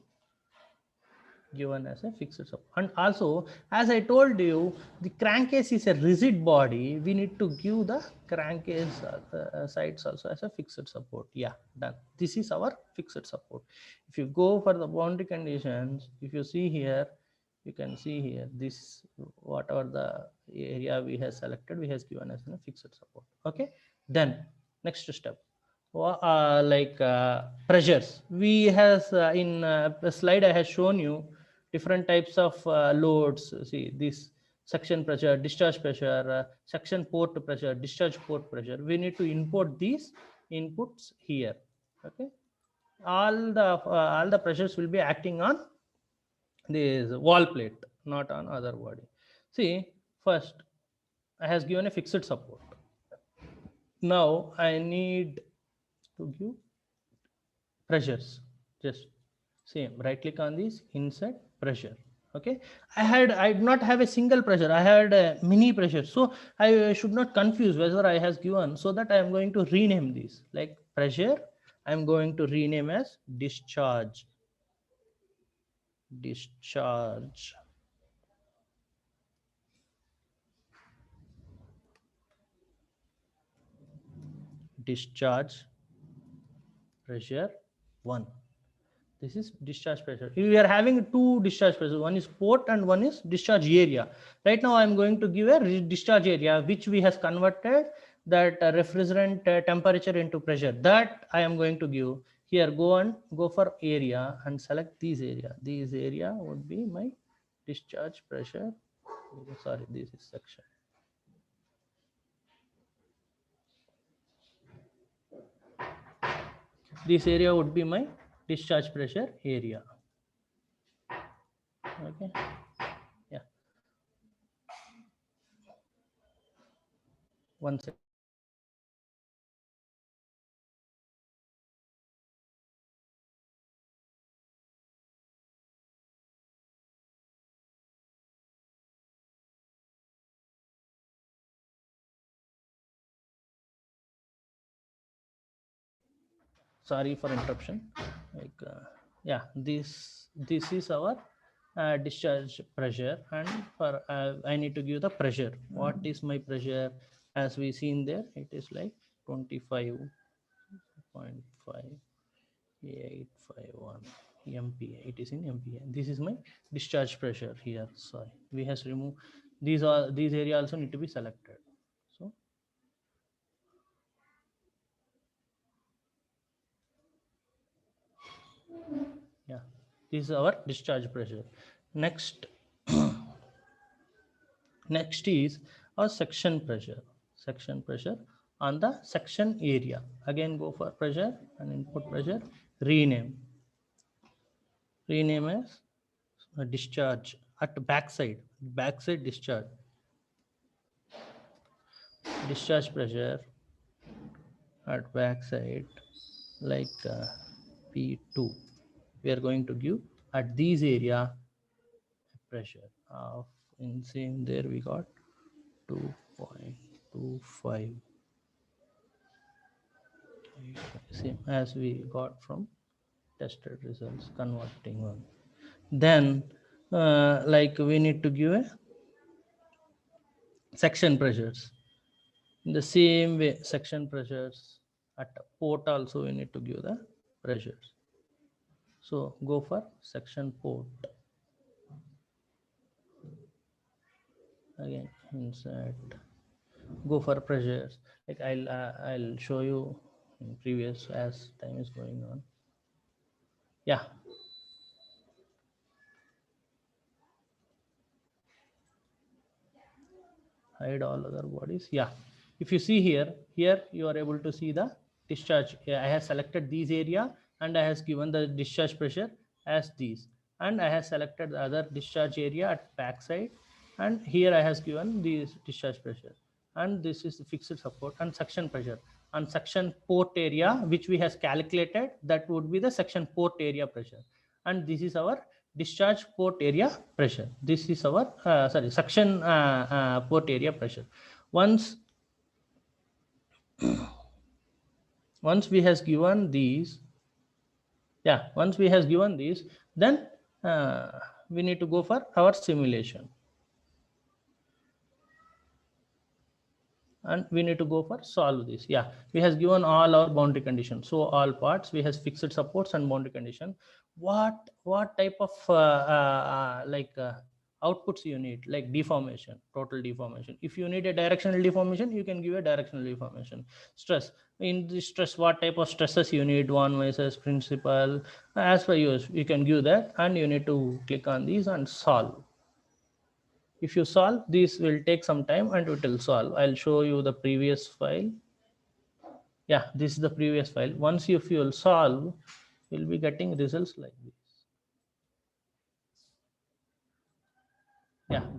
given as a fixed support. And also, as I told you, the crankcase is a rigid body. We need to give the crankcase sides also as a fixed support. Yeah, done. This is our fixed support. If you go for the boundary conditions, if you see here, you can see here, this whatever the area we have selected, we have given as a fixed support. Okay. Then next step. Pressures. We has in a slide I have shown you different types of loads. See, this suction pressure, discharge pressure, suction port pressure, discharge port pressure. We need to import these inputs here. Okay. All the pressures will be acting on this wall plate, not on other body. See, first I has given a fixed support. Now I need to give pressures. Just same, right click on this, insert pressure. Okay. I did not have a single pressure, I had a mini pressure, so I should not confuse whether I has given. So that I am going to rename this, like pressure I am going to rename as discharge. Discharge pressure 1. This is discharge pressure. We are having two discharge pressure. One is port and one is discharge area. Right now I am going to give a discharge area, which we has converted that refrigerant temperature into pressure. That I am going to give. Here, go for area and select this area. This area would be my discharge pressure. Sorry, this is section. This area would be my discharge pressure area. Okay. Yeah. One second. Sorry for interruption. Yeah, this is our discharge pressure, and for I need to give the pressure. What is my pressure? As we seen there, it is like 25.5851 MPa. It is in MPa. This is my discharge pressure here. Sorry, we has removed these area also need to be selected. This is our discharge pressure. Next, next is our section pressure. Section pressure on the section area. Again, go for pressure and input pressure. Rename. Rename as discharge at backside. Backside discharge. Discharge pressure at backside, like P2. We are going to give at these area pressure of, in same there we got 2.25, same as we got from tested results, converting one. Then like we need to give a section pressures. In the same way, section pressures at port also we need to give the pressures. So go for section port. Again insert, go for pressures. Like I'll show you in previous as time is going on. Yeah. Hide all other bodies. Yeah. If you see here you are able to see the discharge. I have selected these area and I has given the discharge pressure as these, and I have selected the other discharge area at backside, and here I has given this discharge pressure, and this is the fixed support and suction pressure on suction port area, which we has calculated. That would be the suction port area pressure, and this is our discharge port area pressure. This is our suction port area pressure. Once we has given these, once we has given these, then we need to go for our simulation, and we need to go for solve this. We has given all our boundary conditions. So all parts we has fixed supports and boundary condition. What type of outputs you need, like deformation, total deformation. If you need a directional deformation, you can give a directional deformation. Stress, in the stress, what type of stresses you need, von Mises principle, as per you can give that, and you need to click on these and solve. If you solve, this will take some time and it will solve. I'll show you the previous file. This is the previous file. Once if you will solve, you'll be getting results like this.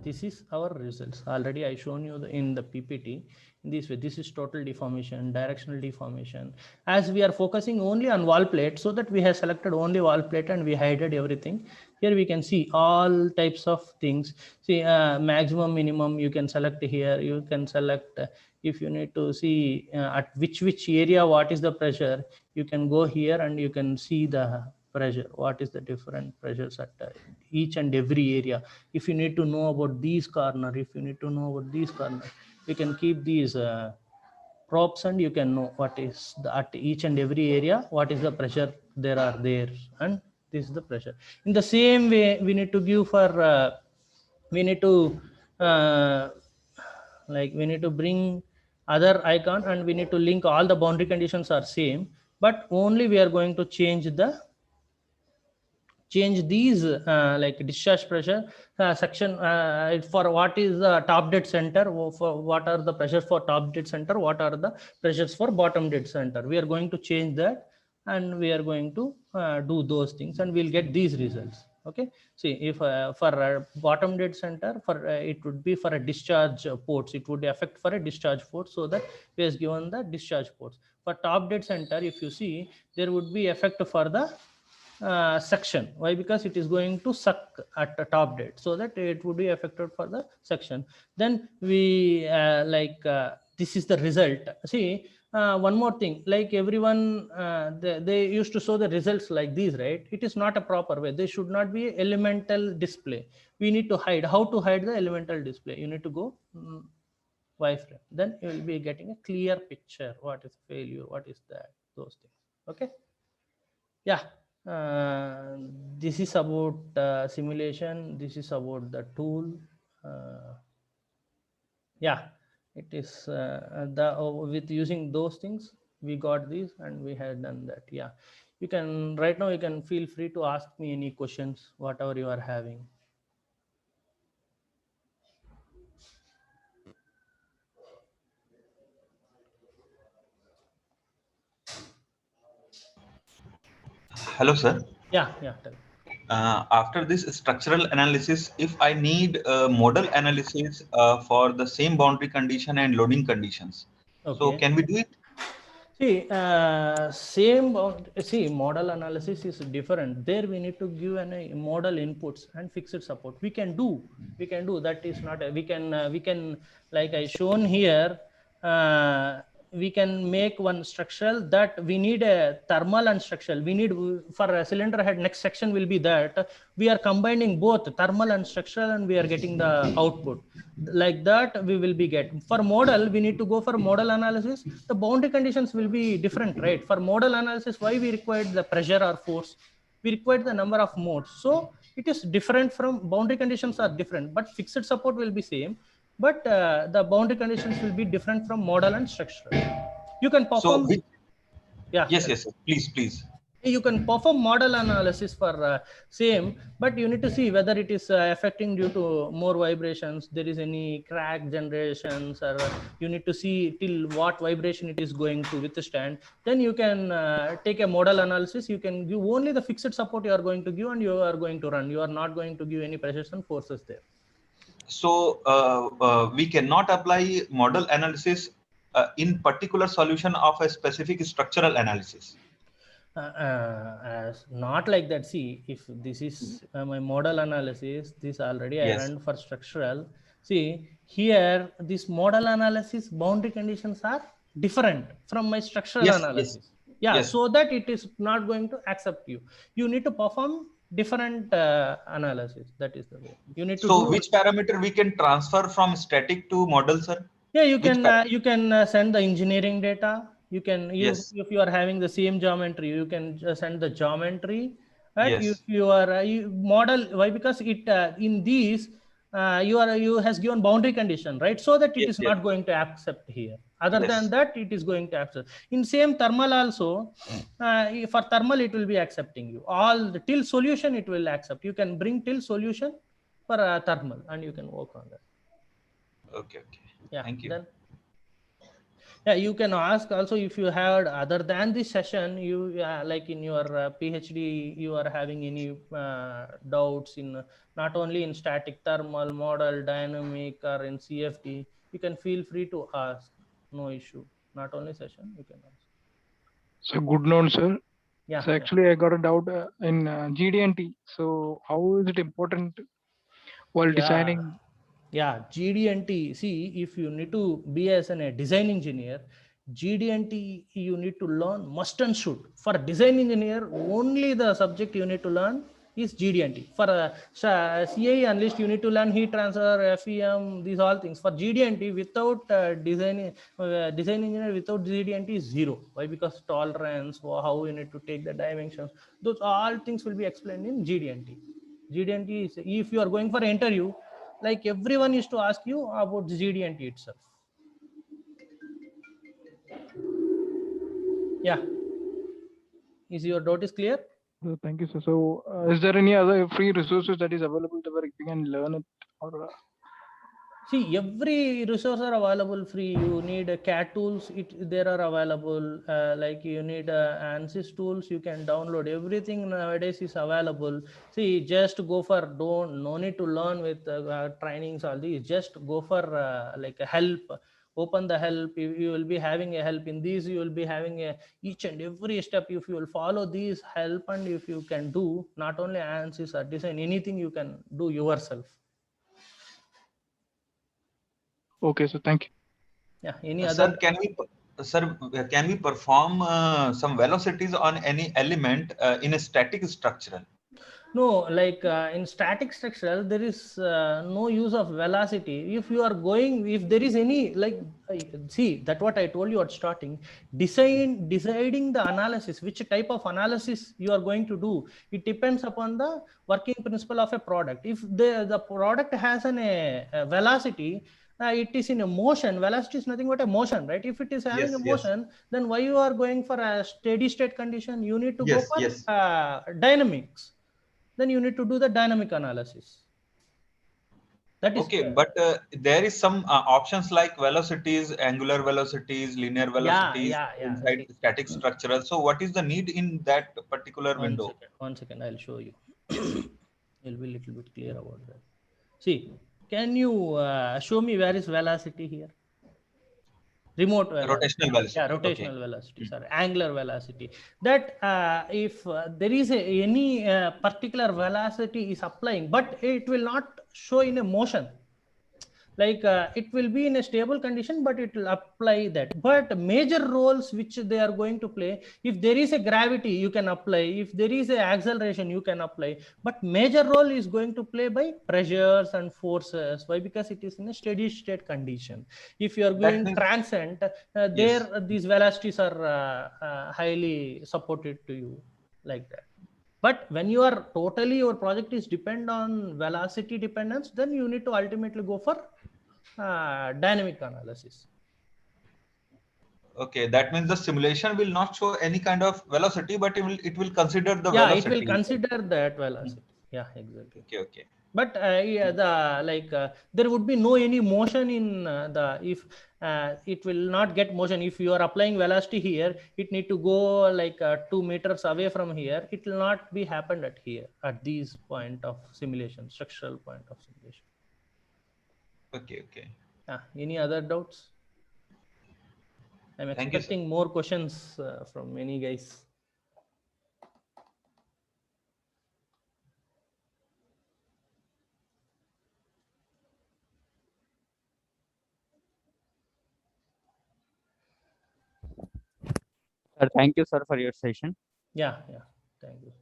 This is our results. Already I shown you in the PPT. In this way, this is total deformation, directional deformation. As we are focusing only on wall plate, so that we have selected only wall plate and we hided everything. Here we can see all types of things. See maximum, minimum, you can select here. You can select if you need to see at which area what is the pressure. You can go here and you can see the pressure, what is the different pressures at each and every area. If you need to know about these corner, if you need to know about these corner, you can keep these props and you can know what is the, at each and every area, what is the pressure there, and this is the pressure. In the same way, we need to give for we need to we need to bring other icon, and we need to link all the boundary conditions are same, but only we are going to change these like discharge pressure section for what is the top dead center, for what are the pressures for top dead center, what are the pressures for bottom dead center. We are going to change that, and we are going to do those things, and we'll get these results. Okay, see if for bottom dead center, for it would be for a discharge ports, it would affect for a discharge port, so that we has given the discharge ports. For top dead center, if you see, there would be effect for the section. Why? Because it is going to suck at the top dead, so that it would be affected for the section. Then we this is the result. See one more thing, like everyone they used to show the results like these, right? It is not a proper way. They should not be elemental display. We need to hide. How to hide the elemental display? You need to go wireframe, then you will be getting a clear picture. What is failure, what is that, those things. Okay, this is about simulation. This is about the tool. It is with using those things we got these, and we had done that. You can right now, you can feel free to ask me any questions, whatever you are having. Hello, sir. Yeah, tell me. After this structural analysis, if I need model analysis for the same boundary condition and loading conditions, so Okay. can we do it? See, model analysis is different. There we need to give a model inputs and fixed support. We can do that. Is not we can like I shown here. We can make one structural that we need a thermal and structural. We need for a cylinder head. Next section will be that we are combining both thermal and structural, and we are getting the output. Like that we will be get. For model, we need to go for model analysis. The boundary conditions will be different, right? For model analysis, why we required the pressure or force? We required the number of modes. So it is different from boundary conditions are different, but fixed support will be same. But the boundary conditions will be different from model and structural. You can perform. Yes, sir. Please. You can perform model analysis for same, but you need to see whether it is affecting due to more vibrations, there is any crack generations, or you need to see till what vibration it is going to withstand. Then you can take a model analysis. You can give only the fixed support you are going to give, and you are going to run. You are not going to give any pressures and forces there. So we cannot apply model analysis in particular solution of a specific structural analysis. Not like that. See, if this is my model analysis, this already I run for structural. See here, this model analysis boundary conditions are different from my structural analysis. So that it is not going to accept you. You need to perform different analysis. That is the way you need to. So which parameter we can transfer from static to model, sir? Yeah, you can send the engineering data. You can use, if you are having the same geometry, you can send the geometry, right? If you are model, why? Because it in these you has given boundary condition, right? So that it is not going to accept here. Other than that, it is going to accept. In same thermal also, for thermal it will be accepting you. All the till solution it will accept. You can bring till solution for thermal, and you can work on that. Okay. Yeah. Thank you. Then, yeah, you can ask also if you had other than this session, you like in your PhD, you are having any doubts in not only in static, thermal, model, dynamic, or in CFD, you can feel free to ask. No issue. Not only session, you can ask. So good note, sir. Yeah. So actually, I got a doubt in GD&T. So how is it important while designing? Yeah, GD&T. See, if you need to be as a design engineer, GD&T you need to learn must and should. For design engineer, only the subject you need to learn is GD&T. For CAE analyst, you need to learn heat transfer, FEM, these all things. For GD&T, without design engineer, without GD&T is zero. Why? Because tolerance, how you need to take the dimensions, those all things will be explained in GD&T. GD&T is, if you are going for an interview, like everyone is to ask you about GD&T itself. Yeah. Is your doubt is clear? Thank you, sir. So is there any other free resources that is available to where we can learn it? Or see, every resource are available free. You need CAD tools, there are available. Like you need ANSYS tools, you can download. Everything nowadays is available. See, just go for, no need to learn with trainings, all these. Just go for like a help. Open the help. You will be having a help in these. You will be having each and every step. If you will follow these help, and if you can do not only ANSYS or design, anything you can do yourself. okay, so thank you. Yeah. Any other? Sir, can we perform some velocities on any element in a static structural? No, like in static structural, there is no use of velocity. If you are going, if there is any, like, see, that what I told you at starting, deciding the analysis, which type of analysis you are going to do, it depends upon the working principle of a product. If the product has a velocity, it is in a motion. Velocity is nothing but a motion, right? If it is having a motion, then why you are going for a steady state condition? You need to go for dynamics. Then you need to do the dynamic analysis. That is okay, but there is some options like velocities, angular velocities, linear velocities, inside static structural. So what is the need in that particular window? One second, I'll show you. It'll be a little bit clear about that. See, can you show me where is velocity here? Remote velocity. Rotational velocity. Yeah, rotational velocity, sorry, angular velocity. That if there is any particular velocity is applying, but it will not show in a motion. Like it will be in a stable condition, but it will apply that. But major roles which they are going to play, if there is a gravity, you can apply. If there is a acceleration, you can apply. But major role is going to play by pressures and forces. Why? Because it is in a steady state condition. If you are going transient, there these velocities are highly supported to you like that. But when you are totally, your project is depend on velocity dependence, then you need to ultimately go for dynamic analysis. Okay, that means the simulation will not show any kind of velocity, but it will consider the velocity. Yeah, it will consider that velocity. Yeah, exactly. Okay. But there would be no any motion in if it will not get motion. If you are applying velocity here, it need to go like 2 meters away from here. It will not be happened at here at these point of simulation, structural point of simulation. Okay. Any other doubts? I'm expecting more questions from many guys. Sir, thank you, sir, for your session. Yeah, thank you.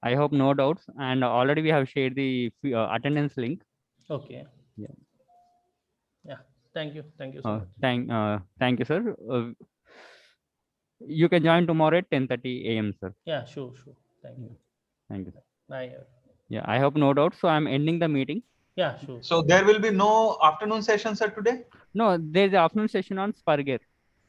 I hope no doubts, and already we have shared the attendance link. Okay. Yeah. Thank you so much. Thank you, sir. You can join tomorrow at 10:30 a.m., sir. Yeah, sure. Thank you. Thank you. Bye. Yeah, I hope no doubts. So I'm ending the meeting. Yeah, sure. So there will be no afternoon session, sir, today? No, there's an afternoon session on Spurgear.